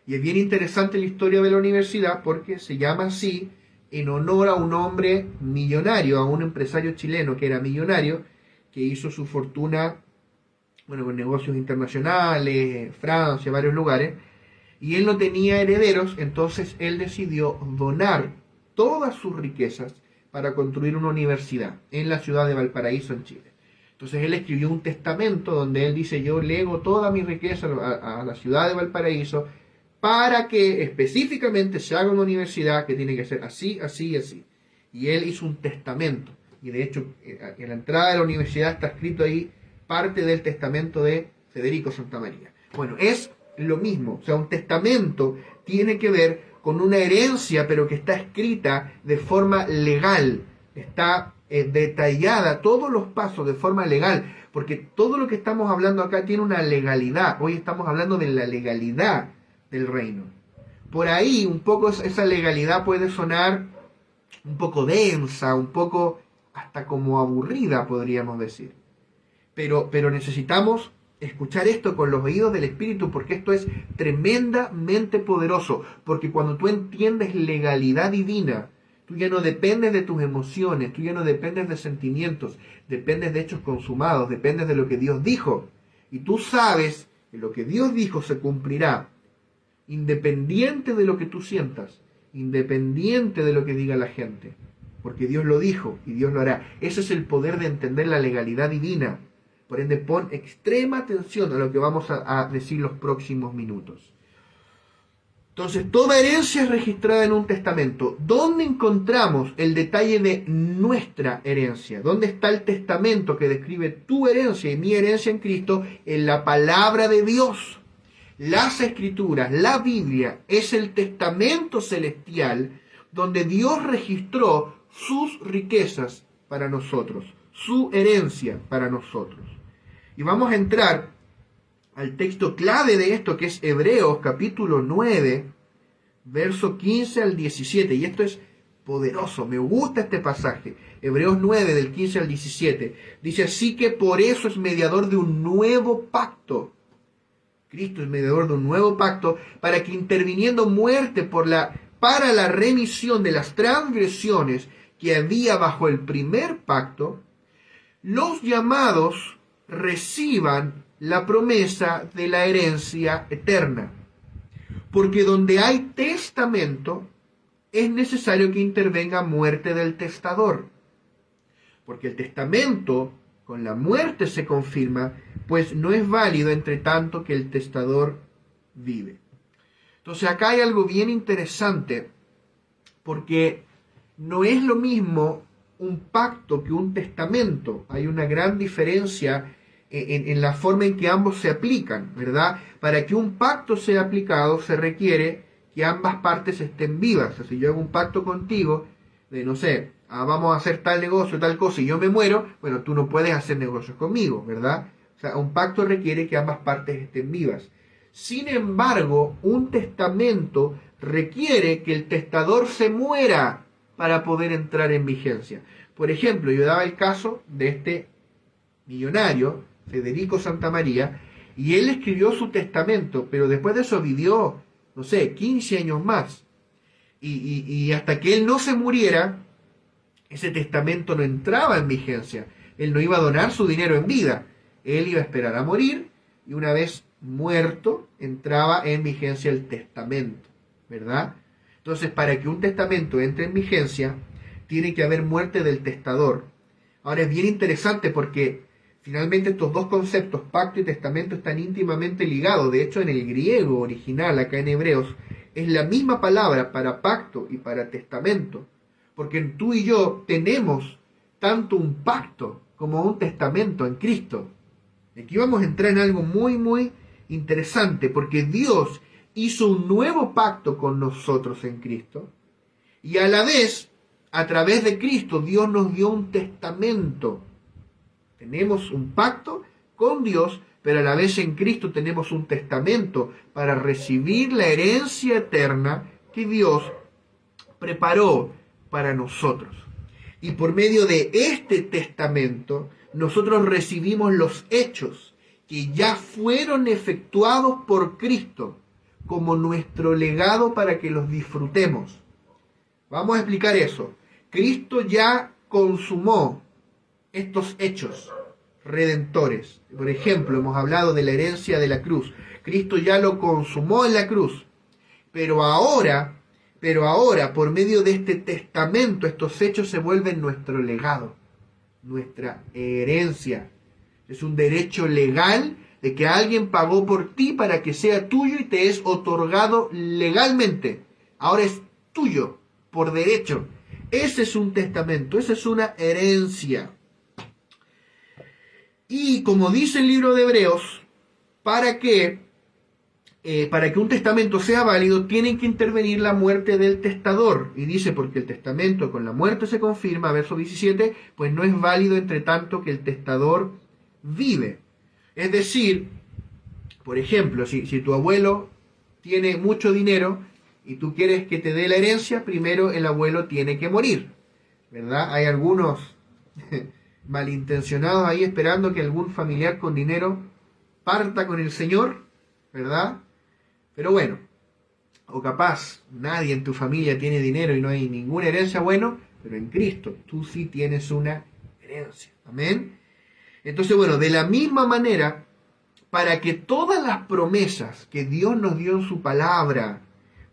y es bien interesante la historia de la universidad porque se llama así en honor a un hombre millonario, a un empresario chileno que era millonario, que hizo su fortuna, bueno, con negocios internacionales, Francia, varios lugares, y él no tenía herederos, entonces él decidió donar todas sus riquezas para construir una universidad en la ciudad de Valparaíso, en Chile. Entonces él escribió un testamento donde él dice: yo lego toda mi riqueza a la ciudad de Valparaíso para que específicamente se haga una universidad que tiene que ser así, así y así. Y él hizo un testamento, y de hecho en la entrada de la universidad está escrito ahí parte del testamento de Federico Santa María. Bueno, es lo mismo. O sea, un testamento tiene que ver con una herencia, pero que está escrita de forma legal. Está detallada, todos los pasos de forma legal, porque todo lo que estamos hablando acá tiene una legalidad. Hoy estamos hablando de la legalidad del reino. Por ahí un poco esa legalidad puede sonar un poco densa, un poco hasta como aburrida, podríamos decir. Pero necesitamos escuchar esto con los oídos del Espíritu, porque esto es tremendamente poderoso, porque cuando tú entiendes legalidad divina, tú ya no dependes de tus emociones, tú ya no dependes de sentimientos, dependes de hechos consumados, dependes de lo que Dios dijo. Y tú sabes que lo que Dios dijo se cumplirá, independiente de lo que tú sientas, independiente de lo que diga la gente, porque Dios lo dijo y Dios lo hará. Ese es el poder de entender la legalidad divina. Por ende, pon extrema atención a lo que vamos a decir los próximos minutos. Entonces, toda herencia es registrada en un testamento. ¿Dónde encontramos el detalle de nuestra herencia? ¿Dónde está el testamento que describe tu herencia y mi herencia en Cristo? En la palabra de Dios. Las Escrituras, la Biblia, es el testamento celestial donde Dios registró sus riquezas para nosotros, su herencia para nosotros. Y vamos a entrar al texto clave de esto, que es Hebreos capítulo 9, verso 15 al 17. Y esto es poderoso, me gusta este pasaje. Hebreos 9, del 15 al 17. Dice, así que por eso es mediador de un nuevo pacto. Cristo es mediador de un nuevo pacto, para que interviniendo muerte para la remisión de las transgresiones que había bajo el primer pacto, los llamados reciban la promesa de la herencia eterna. Porque donde hay testamento, es necesario que intervenga muerte del testador. Porque el testamento con la muerte se confirma, pues no es válido entre tanto que el testador vive. Entonces acá hay algo bien interesante, porque no es lo mismo un pacto que un testamento. Hay una gran diferencia en la forma en que ambos se aplican, ¿verdad? Para que un pacto sea aplicado se requiere que ambas partes estén vivas. O sea, si yo hago un pacto contigo de, no sé, vamos a hacer tal negocio, tal cosa, y yo me muero, bueno, tú no puedes hacer negocios conmigo, ¿verdad? O sea, un pacto requiere que ambas partes estén vivas. Sin embargo, un testamento requiere que el testador se muera para poder entrar en vigencia. Por ejemplo, yo daba el caso de este millonario, Federico Santamaría, y él escribió su testamento, pero después de eso vivió, no sé, 15 años más. Y hasta que él no se muriera, ese testamento no entraba en vigencia. Él no iba a donar su dinero en vida. Él iba a esperar a morir, y una vez muerto, entraba en vigencia el testamento, ¿verdad? Entonces, para que un testamento entre en vigencia, tiene que haber muerte del testador. Ahora es bien interesante porque finalmente estos dos conceptos, pacto y testamento, están íntimamente ligados. De hecho, en el griego original, acá en Hebreos, es la misma palabra para pacto y para testamento. Porque tú y yo tenemos tanto un pacto como un testamento en Cristo. Aquí vamos a entrar en algo muy, muy interesante, porque Dios hizo un nuevo pacto con nosotros en Cristo, y a la vez, a través de Cristo, Dios nos dio un testamento. Tenemos un pacto con Dios, pero a la vez en Cristo tenemos un testamento para recibir la herencia eterna que Dios preparó para nosotros. Y por medio de este testamento, nosotros recibimos los hechos que ya fueron efectuados por Cristo como nuestro legado para que los disfrutemos. Vamos a explicar eso. Cristo ya consumó estos hechos redentores. Por ejemplo, hemos hablado de la herencia de la cruz. Cristo ya lo consumó en la cruz. Pero ahora, por medio de este testamento, estos hechos se vuelven nuestro legado, nuestra herencia. Es un derecho legal de que alguien pagó por ti para que sea tuyo y te es otorgado legalmente. Ahora es tuyo, por derecho. Ese es un testamento, esa es una herencia. Y como dice el libro de Hebreos, para que para que un testamento sea válido, tiene que intervenir la muerte del testador. Y dice, porque el testamento con la muerte se confirma, verso 17, pues no es válido entre tanto que el testador vive. Es decir, por ejemplo, si tu abuelo tiene mucho dinero y tú quieres que te dé la herencia, primero el abuelo tiene que morir, ¿verdad? Hay algunos malintencionados ahí esperando que algún familiar con dinero parta con el Señor, ¿verdad? Pero bueno, o capaz nadie en tu familia tiene dinero y no hay ninguna herencia, bueno, pero en Cristo tú sí tienes una herencia. Amén. Entonces, bueno, de la misma manera, para que todas las promesas que Dios nos dio en su palabra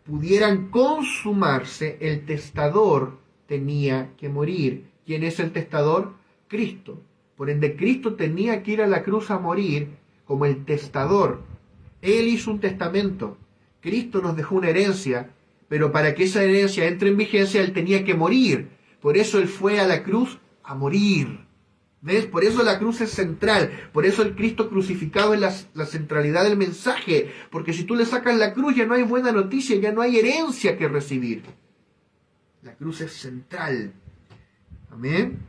pudieran consumarse, el testador tenía que morir. ¿Quién es el testador? Cristo. Por ende, Cristo tenía que ir a la cruz a morir como el testador. Él hizo un testamento. Cristo nos dejó una herencia, pero para que esa herencia entre en vigencia, Él tenía que morir. Por eso Él fue a la cruz a morir. ¿Ves? Por eso la cruz es central. Por eso el Cristo crucificado es la centralidad del mensaje. Porque si tú le sacas la cruz, ya no hay buena noticia, ya no hay herencia que recibir. La cruz es central. Amén.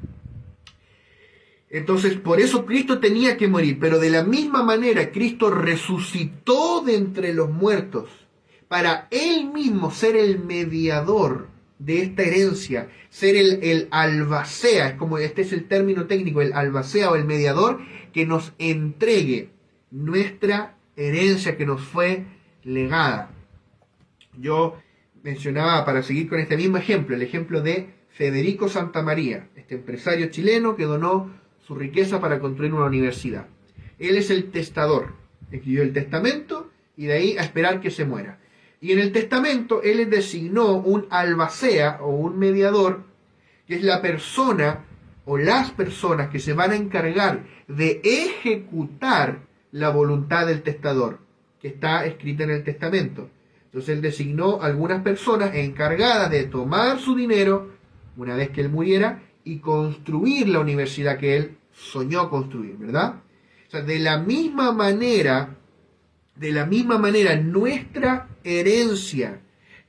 Entonces, por eso Cristo tenía que morir, pero de la misma manera Cristo resucitó de entre los muertos para Él mismo ser el mediador de esta herencia, ser el albacea, es como este es el término técnico, el albacea o el mediador que nos entregue nuestra herencia que nos fue legada. Yo mencionaba, para seguir con este mismo ejemplo, el ejemplo de Federico Santamaría, este empresario chileno que donó su riqueza para construir una universidad. Él es el testador, escribió el testamento y de ahí a esperar que se muera. Y en el testamento él les designó un albacea o un mediador, que es la persona o las personas que se van a encargar de ejecutar la voluntad del testador, que está escrita en el testamento. Entonces él designó algunas personas encargadas de tomar su dinero una vez que él muriera y construir la universidad que él soñó construir, ¿verdad? O sea, de la misma manera, nuestra herencia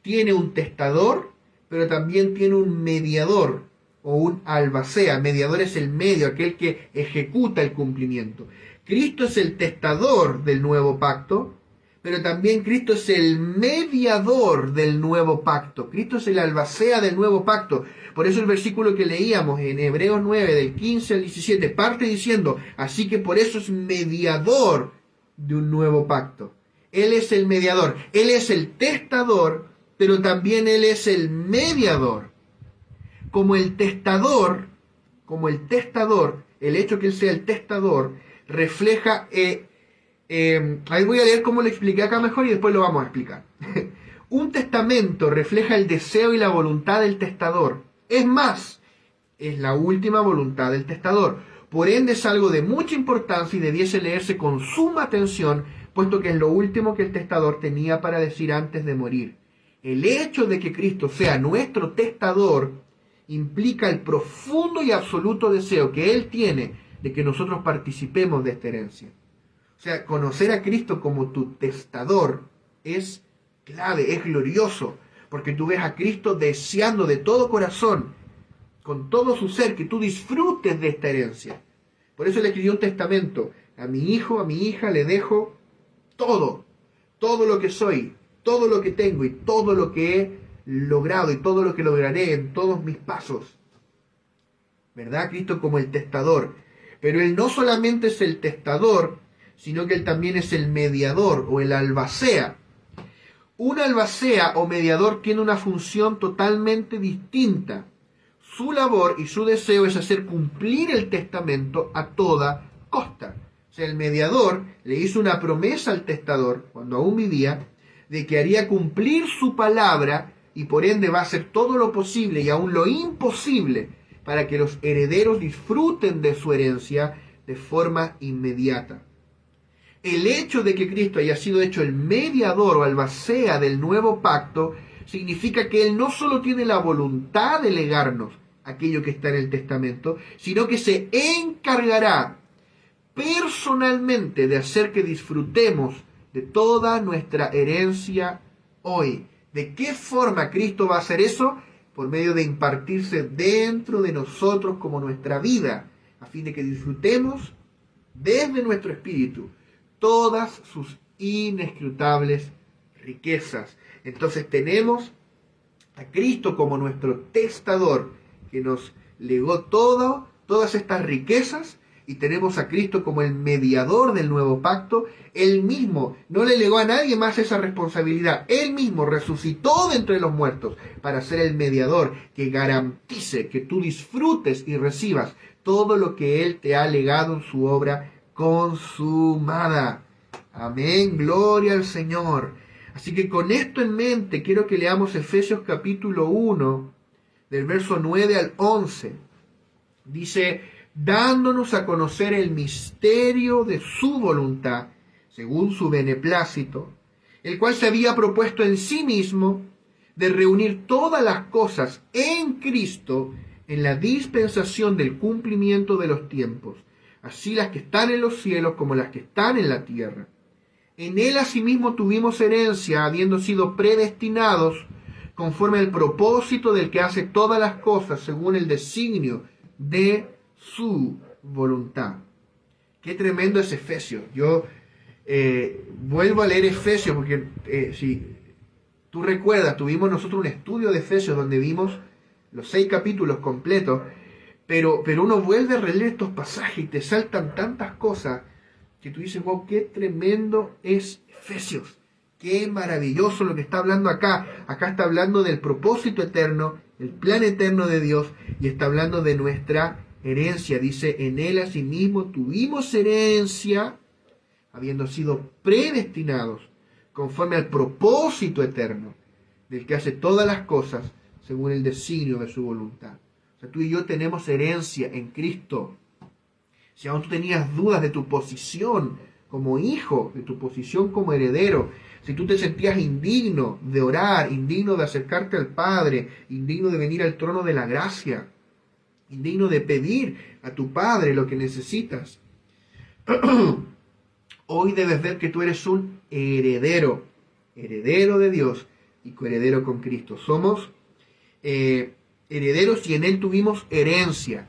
tiene un testador, pero también tiene un mediador o un albacea. Mediador es el medio, aquel que ejecuta el cumplimiento. Cristo es el testador del nuevo pacto, pero también Cristo es el mediador del nuevo pacto. Cristo es el albacea del nuevo pacto. Por eso el versículo que leíamos en Hebreos 9, del 15 al 17, parte diciendo, así que por eso es mediador de un nuevo pacto. Él es el mediador. Él es el testador, pero también Él es el mediador. Como el testador, el hecho que Él sea el testador, refleja... ahí voy a leer cómo lo expliqué acá mejor y después lo vamos a explicar. Un testamento refleja el deseo y la voluntad del testador. Es más, es la última voluntad del testador. Por ende es algo de mucha importancia y debiese leerse con suma atención, puesto que es lo último que el testador tenía para decir antes de morir. El hecho de que Cristo sea nuestro testador implica el profundo y absoluto deseo que Él tiene de que nosotros participemos de esta herencia. O sea, conocer a Cristo como tu testador es clave, es glorioso, porque tú ves a Cristo deseando de todo corazón, con todo su ser, que tú disfrutes de esta herencia. Por eso le escribió un testamento. A mi hijo, a mi hija le dejo todo lo que soy, todo lo que tengo y todo lo que he logrado y todo lo que lograré en todos mis pasos. ¿Verdad? Cristo como el testador. Pero Él no solamente es el testador, sino que Él también es el mediador o el albacea. Un albacea o mediador tiene una función totalmente distinta. Su labor y su deseo es hacer cumplir el testamento a toda costa. O sea, el mediador le hizo una promesa al testador, cuando aún vivía, de que haría cumplir su palabra y por ende va a hacer todo lo posible y aún lo imposible para que los herederos disfruten de su herencia de forma inmediata. El hecho de que Cristo haya sido hecho el mediador o albacea del nuevo pacto significa que Él no solo tiene la voluntad de legarnos aquello que está en el testamento, sino que se encargará personalmente de hacer que disfrutemos de toda nuestra herencia hoy. ¿De qué forma Cristo va a hacer eso? Por medio de impartirse dentro de nosotros como nuestra vida, a fin de que disfrutemos desde nuestro espíritu todas sus inescrutables riquezas. Entonces tenemos a Cristo como nuestro testador, que nos legó todas estas riquezas, y tenemos a Cristo como el mediador del nuevo pacto. Él mismo no le legó a nadie más esa responsabilidad. Él mismo resucitó de entre los muertos para ser el mediador que garantice que tú disfrutes y recibas todo lo que Él te ha legado en su obra consumada. Amén, gloria al Señor. Así que con esto en mente quiero que leamos Efesios capítulo 1, del verso 9 al 11. Dice: dándonos a conocer el misterio de su voluntad, según su beneplácito, el cual se había propuesto en sí mismo de reunir todas las cosas en Cristo en la dispensación del cumplimiento de los tiempos, así las que están en los cielos como las que están en la tierra. En él asimismo tuvimos herencia, habiendo sido predestinados conforme al propósito del que hace todas las cosas según el designio de su voluntad. Qué tremendo es Efesios. Yo vuelvo a leer Efesios porque si tú recuerdas, tuvimos nosotros un estudio de Efesios donde vimos los 6 capítulos completos, pero uno vuelve a releer estos pasajes y te saltan tantas cosas que tú dices: wow, qué tremendo es Efesios, qué maravilloso lo que está hablando acá. Acá está hablando del propósito eterno, el plan eterno de Dios, y está hablando de nuestra herencia. Dice: en él asimismo tuvimos herencia, habiendo sido predestinados conforme al propósito eterno del que hace todas las cosas según el designio de su voluntad. O sea, tú y yo tenemos herencia en Cristo. Si aún tú tenías dudas de tu posición como hijo, de tu posición como heredero, si tú te sentías indigno de orar, indigno de acercarte al Padre, indigno de venir al trono de la gracia, indigno de pedir a tu Padre lo que necesitas, hoy debes ver que tú eres un heredero de Dios y coheredero con Cristo. Somos herederos y en Él tuvimos herencia.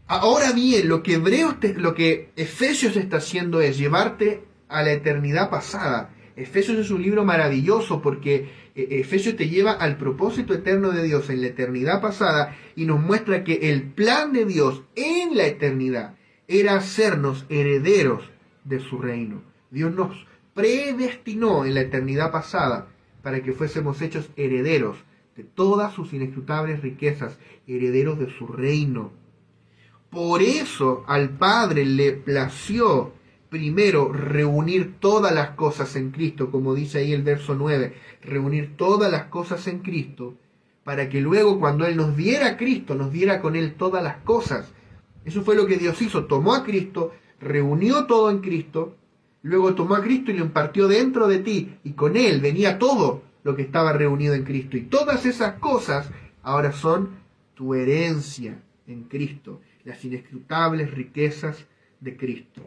Ahora bien, lo que Efesios está haciendo es llevarte a la eternidad pasada. Efesios es un libro maravilloso porque Efesios te lleva al propósito eterno de Dios en la eternidad pasada y nos muestra que el plan de Dios en la eternidad era hacernos herederos de su reino. Dios nos predestinó en la eternidad pasada para que fuésemos hechos herederos de todas sus inescrutables riquezas, herederos de su reino. Por eso al Padre le plació primero reunir todas las cosas en Cristo, como dice ahí el verso 9, reunir todas las cosas en Cristo, para que luego cuando Él nos diera a Cristo, nos diera con Él todas las cosas. Eso fue lo que Dios hizo: tomó a Cristo, reunió todo en Cristo, luego tomó a Cristo y lo impartió dentro de ti, y con Él venía todo lo que estaba reunido en Cristo. Y todas esas cosas ahora son tu herencia en Cristo, las inescrutables riquezas de Cristo.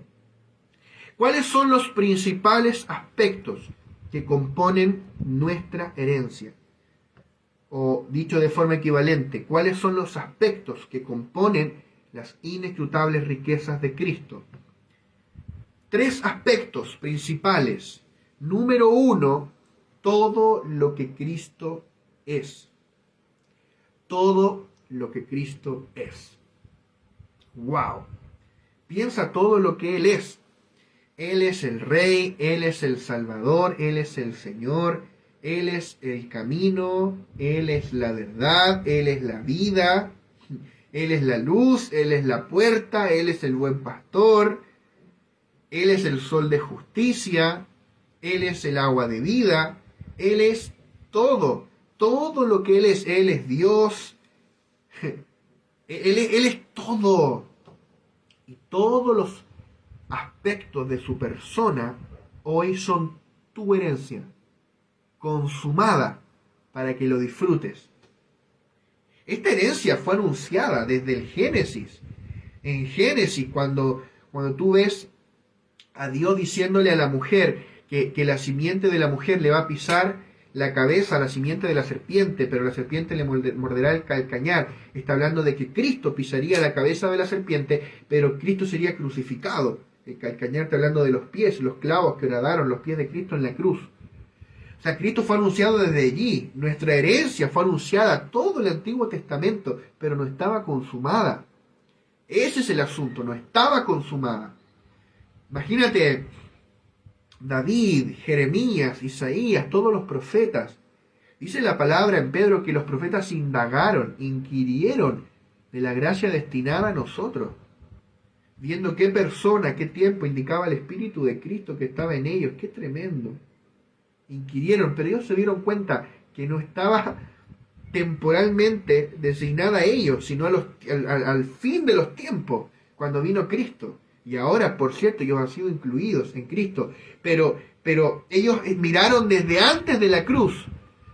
¿Cuáles son los principales aspectos que componen nuestra herencia? O dicho de forma equivalente, ¿cuáles son los aspectos que componen las inescrutables riquezas de Cristo? 3 aspectos principales. Número 1, todo lo que Cristo es. Todo lo que Cristo es. ¡Wow! Piensa todo lo que Él es. Él es el Rey, Él es el Salvador, Él es el Señor, Él es el camino, Él es la verdad, Él es la vida, Él es la luz, Él es la puerta, Él es el buen pastor, Él es el sol de justicia, Él es el agua de vida, Él es todo lo que Él es Dios, Él es todo. Y todos los aspectos de su persona hoy son tu herencia, consumada para que lo disfrutes. Esta herencia fue anunciada desde el Génesis. En Génesis, cuando tú ves a Dios diciéndole a la mujer que la simiente de la mujer le va a pisar la cabeza a la simiente de la serpiente, pero la serpiente le morderá el calcañar. Está hablando de que Cristo pisaría la cabeza de la serpiente, pero Cristo sería crucificado. El calcañar está hablando de los pies, los clavos que horadaron los pies de Cristo en la cruz. O sea, Cristo fue anunciado desde allí. Nuestra herencia fue anunciada todo el Antiguo Testamento, pero no estaba consumada. Ese es el asunto, no estaba consumada. Imagínate, David, Jeremías, Isaías, todos los profetas. Dice la palabra en Pedro que los profetas indagaron, inquirieron de la gracia destinada a nosotros, viendo qué persona, qué tiempo indicaba el Espíritu de Cristo que estaba en ellos. ¡Qué tremendo! Inquirieron, pero ellos se dieron cuenta que no estaba temporalmente designada a ellos, sino al fin de los tiempos, cuando vino Cristo. Y ahora, por cierto, ellos han sido incluidos en Cristo. Pero ellos miraron desde antes de la cruz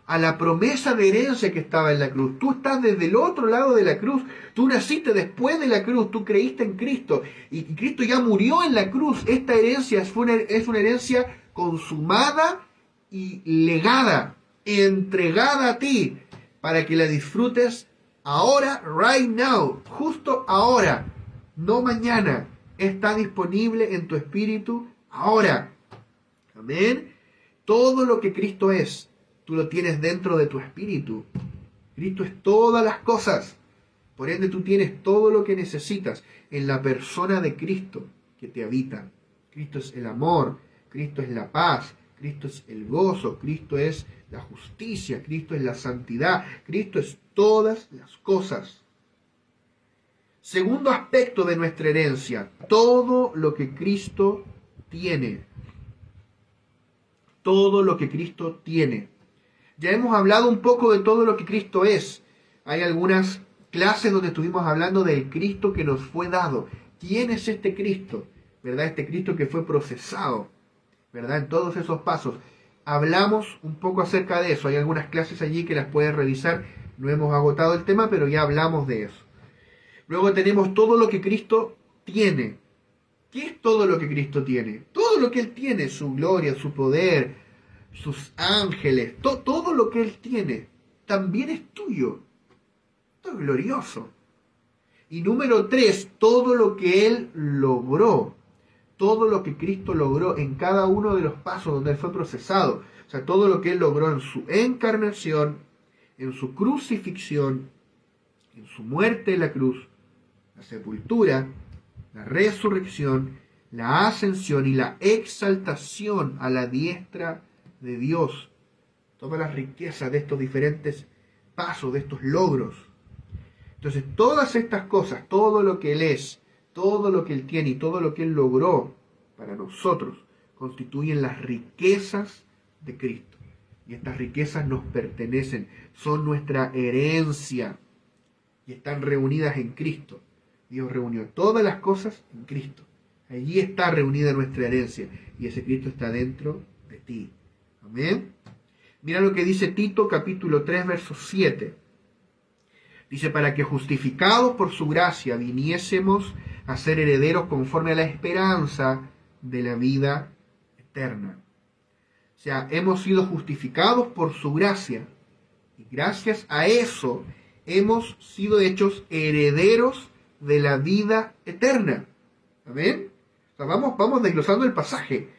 a la promesa de herencia que estaba en la cruz. Tú estás desde el otro lado de la cruz. Tú naciste después de la cruz. Tú creíste en Cristo. Y Cristo ya murió en la cruz. Esta herencia es una herencia consumada y legada, entregada a ti, para que la disfrutes ahora, right now, justo ahora, no mañana. Está disponible en tu espíritu ahora. Amén. Todo lo que Cristo es, tú lo tienes dentro de tu espíritu. Cristo es todas las cosas. Por ende, tú tienes todo lo que necesitas en la persona de Cristo que te habita. Cristo es el amor, Cristo es la paz, Cristo es el gozo, Cristo es la justicia, Cristo es la santidad, Cristo es todas las cosas. Segundo aspecto de nuestra herencia, todo lo que Cristo tiene. Todo lo que Cristo tiene. Ya hemos hablado un poco de todo lo que Cristo es. Hay algunas clases donde estuvimos hablando del Cristo que nos fue dado. ¿Quién es este Cristo? ¿Verdad? Este Cristo que fue procesado, ¿verdad? En todos esos pasos. Hablamos un poco acerca de eso. Hay algunas clases allí que las puedes revisar. No hemos agotado el tema, pero ya hablamos de eso. Luego tenemos todo lo que Cristo tiene. ¿Qué es todo lo que Cristo tiene? Todo lo que Él tiene, su gloria, su poder, sus ángeles, todo lo que Él tiene, también es tuyo. Esto es glorioso. Y número 3, todo lo que Él logró. Todo lo que Cristo logró en cada uno de los pasos donde Él fue procesado. O sea, todo lo que Él logró en su encarnación, en su crucifixión, en su muerte en la cruz, la sepultura, la resurrección, la ascensión y la exaltación a la diestra de Dios. Todas las riquezas de estos diferentes pasos, de estos logros. Entonces, todas estas cosas, todo lo que Él es, todo lo que Él tiene y todo lo que Él logró para nosotros, constituyen las riquezas de Cristo. Y estas riquezas nos pertenecen, son nuestra herencia y están reunidas en Cristo. Dios reunió todas las cosas en Cristo. Allí está reunida nuestra herencia y ese Cristo está dentro de ti. Amén. Mira lo que dice Tito capítulo 3 verso 7. Dice, para que justificados por su gracia viniésemos a ser herederos conforme a la esperanza de la vida eterna. O sea, hemos sido justificados por su gracia y gracias a eso hemos sido hechos herederos de la vida eterna. ¿Amén? O sea, vamos desglosando el pasaje.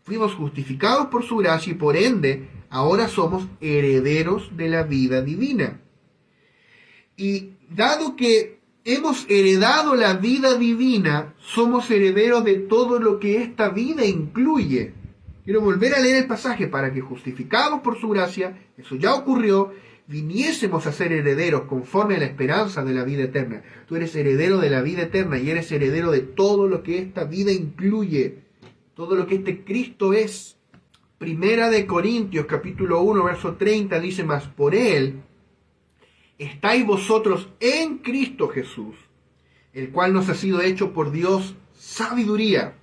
Fuimos justificados por su gracia y por ende ahora somos herederos de la vida divina. Y dado que hemos heredado la vida divina, somos herederos de todo lo que esta vida incluye. Quiero volver a leer el pasaje para que justificados por su gracia, eso ya ocurrió, viniésemos a ser herederos conforme a la esperanza de la vida eterna. Tú eres heredero de la vida eterna y eres heredero de todo lo que esta vida incluye, todo lo que este Cristo es. Primera de Corintios capítulo 1 verso 30 dice, mas por Él estáis vosotros en Cristo Jesús, el cual nos ha sido hecho por Dios sabiduría,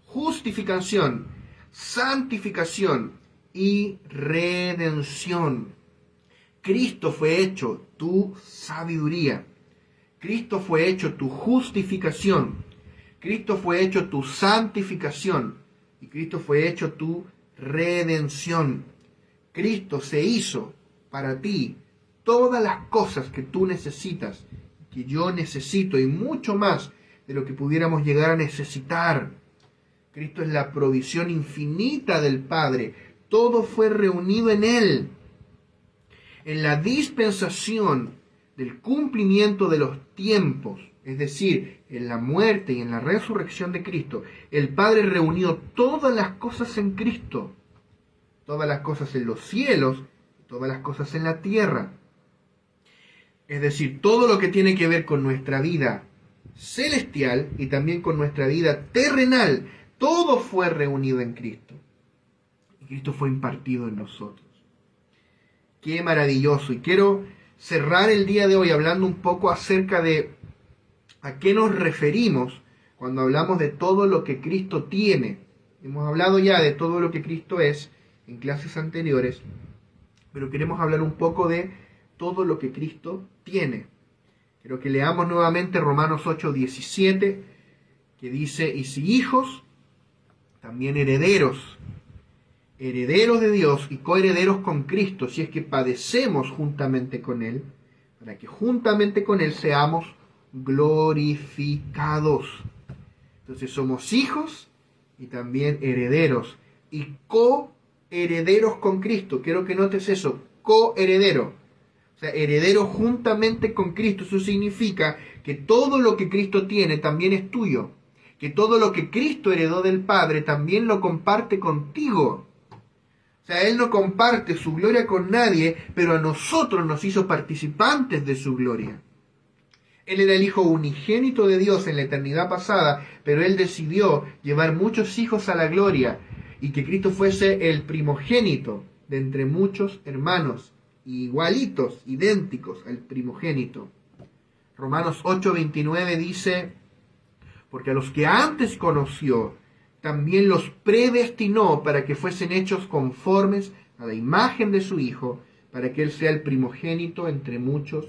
justificación, santificación y redención. Cristo fue hecho tu sabiduría. Cristo fue hecho tu justificación. Cristo fue hecho tu santificación. y Cristo fue hecho tu redención. Cristo se hizo para ti todas las cosas que tú necesitas, que yo necesito y mucho más de lo que pudiéramos llegar a necesitar. Cristo es la provisión infinita del Padre. Todo fue reunido en Él. En la dispensación del cumplimiento de los tiempos, es decir, en la muerte y en la resurrección de Cristo, el Padre reunió todas las cosas en Cristo, todas las cosas en los cielos, todas las cosas en la tierra. Es decir, todo lo que tiene que ver con nuestra vida celestial y también con nuestra vida terrenal, todo fue reunido en Cristo. Y Cristo fue impartido en nosotros. Qué maravilloso. Y quiero cerrar el día de hoy hablando un poco acerca de a qué nos referimos cuando hablamos de todo lo que Cristo tiene. Hemos hablado ya de todo lo que Cristo es en clases anteriores, pero queremos hablar un poco de todo lo que Cristo tiene. Quiero que leamos nuevamente Romanos 8:17, que dice, y si hijos, también herederos, herederos de Dios y coherederos con Cristo, si es que padecemos juntamente con Él, para que juntamente con Él seamos glorificados. Entonces somos hijos y también herederos y coherederos con Cristo. Quiero que notes eso, coheredero. O sea, heredero juntamente con Cristo. Eso significa que todo lo que Cristo tiene también es tuyo. Que todo lo que Cristo heredó del Padre también lo comparte contigo. O sea, Él no comparte su gloria con nadie, pero a nosotros nos hizo participantes de su gloria. Él era el Hijo unigénito de Dios en la eternidad pasada, pero Él decidió llevar muchos hijos a la gloria y que Cristo fuese el primogénito de entre muchos hermanos, igualitos, idénticos al primogénito. Romanos 8:29 dice, porque a los que antes conoció, también los predestinó para que fuesen hechos conformes a la imagen de su Hijo, para que Él sea el primogénito entre muchos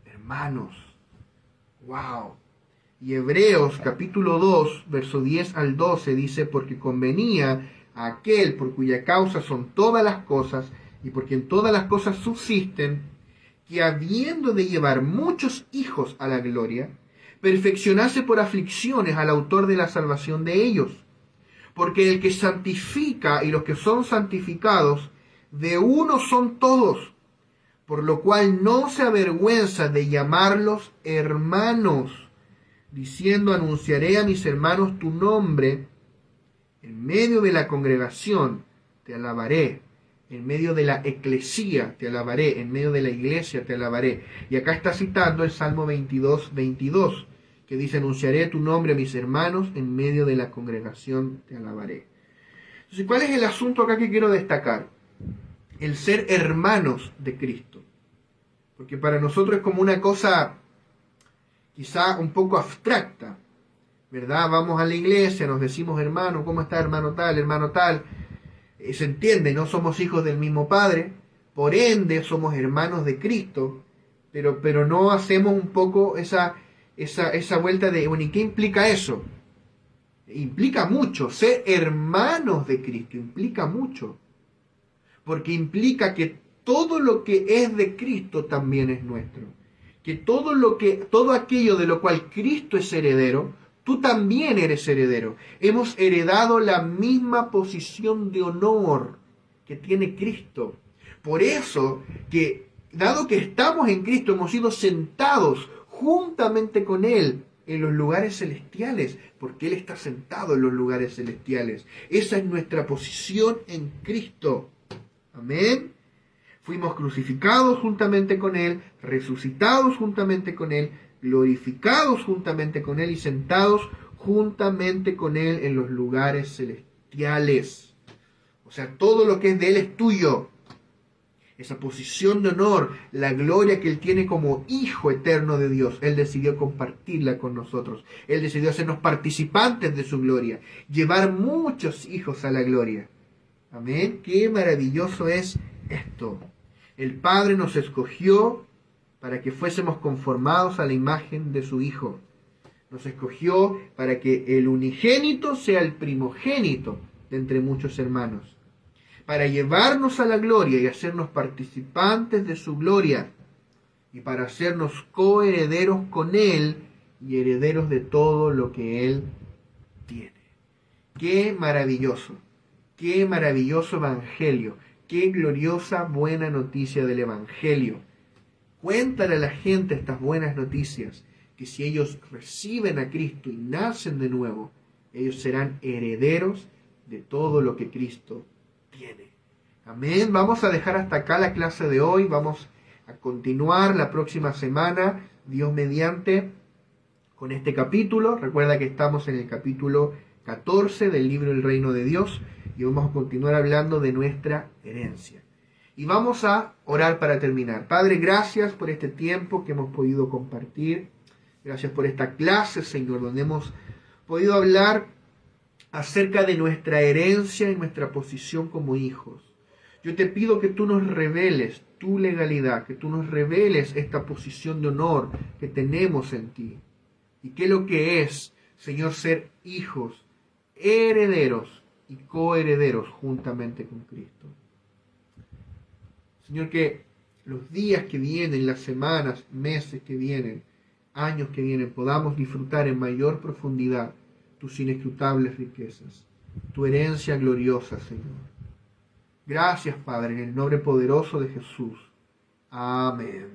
hermanos. ¡Wow! Y Hebreos capítulo 2, verso 10 al 12 dice, porque convenía a aquel por cuya causa son todas las cosas, y por quien todas las cosas subsisten, que habiendo de llevar muchos hijos a la gloria, perfeccionase por aflicciones al autor de la salvación de ellos. Porque el que santifica y los que son santificados, de uno son todos, por lo cual no se avergüenza de llamarlos hermanos, diciendo, anunciaré a mis hermanos tu nombre, en medio de la congregación te alabaré, en medio de la eclesía te alabaré, en medio de la iglesia te alabaré. Y acá está citando el Salmo 22:22, que dice, anunciaré tu nombre a mis hermanos, en medio de la congregación te alabaré. Entonces, ¿cuál es el asunto acá que quiero destacar? El ser hermanos de Cristo. Porque para nosotros es como una cosa quizá un poco abstracta, ¿verdad? Vamos a la iglesia, nos decimos hermano, ¿cómo está hermano tal, hermano tal? Se entiende, no somos hijos del mismo Padre, por ende somos hermanos de Cristo, pero no hacemos un poco esa vuelta de, bueno, ¿y qué implica eso? Implica mucho, ser hermanos de Cristo, implica mucho. Porque implica que todo lo que es de Cristo también es nuestro. Que todo aquello de lo cual Cristo es heredero, tú también eres heredero. Hemos heredado la misma posición de honor que tiene Cristo. Por eso que, dado que estamos en Cristo, hemos sido sentados juntamente con Él en los lugares celestiales, porque Él está sentado en los lugares celestiales. Esa es nuestra posición en Cristo. Amén. Fuimos crucificados juntamente con Él, resucitados juntamente con Él, glorificados juntamente con Él y sentados juntamente con Él en los lugares celestiales. O sea, todo lo que es de Él es tuyo. Esa posición de honor, la gloria que Él tiene como Hijo eterno de Dios, Él decidió compartirla con nosotros. Él decidió hacernos participantes de su gloria, llevar muchos hijos a la gloria. Amén. Qué maravilloso es esto. El Padre nos escogió para que fuésemos conformados a la imagen de su Hijo. Nos escogió para que el unigénito sea el primogénito de entre muchos hermanos, para llevarnos a la gloria y hacernos participantes de su gloria, y para hacernos coherederos con Él y herederos de todo lo que Él tiene. ¡Qué maravilloso evangelio! ¡Qué gloriosa buena noticia del evangelio! Cuéntale a la gente estas buenas noticias, que si ellos reciben a Cristo y nacen de nuevo, ellos serán herederos de todo lo que Cristo tiene. Amén. Vamos a dejar hasta acá la clase de hoy. Vamos a continuar la próxima semana, Dios mediante, con este capítulo. Recuerda que estamos en el capítulo 14 del libro El Reino de Dios y vamos a continuar hablando de nuestra herencia. Y vamos a orar para terminar. Padre, gracias por este tiempo que hemos podido compartir. Gracias por esta clase, Señor, donde hemos podido hablar acerca de nuestra herencia y nuestra posición como hijos. Yo te pido que tú nos reveles tu legalidad, que tú nos reveles esta posición de honor que tenemos en ti. Y qué es lo que es, Señor, ser hijos, herederos y coherederos juntamente con Cristo. Señor, que los días que vienen, las semanas, meses que vienen, años que vienen, podamos disfrutar en mayor profundidad tus inescrutables riquezas, tu herencia gloriosa, Señor. Gracias, Padre, en el nombre poderoso de Jesús. Amén.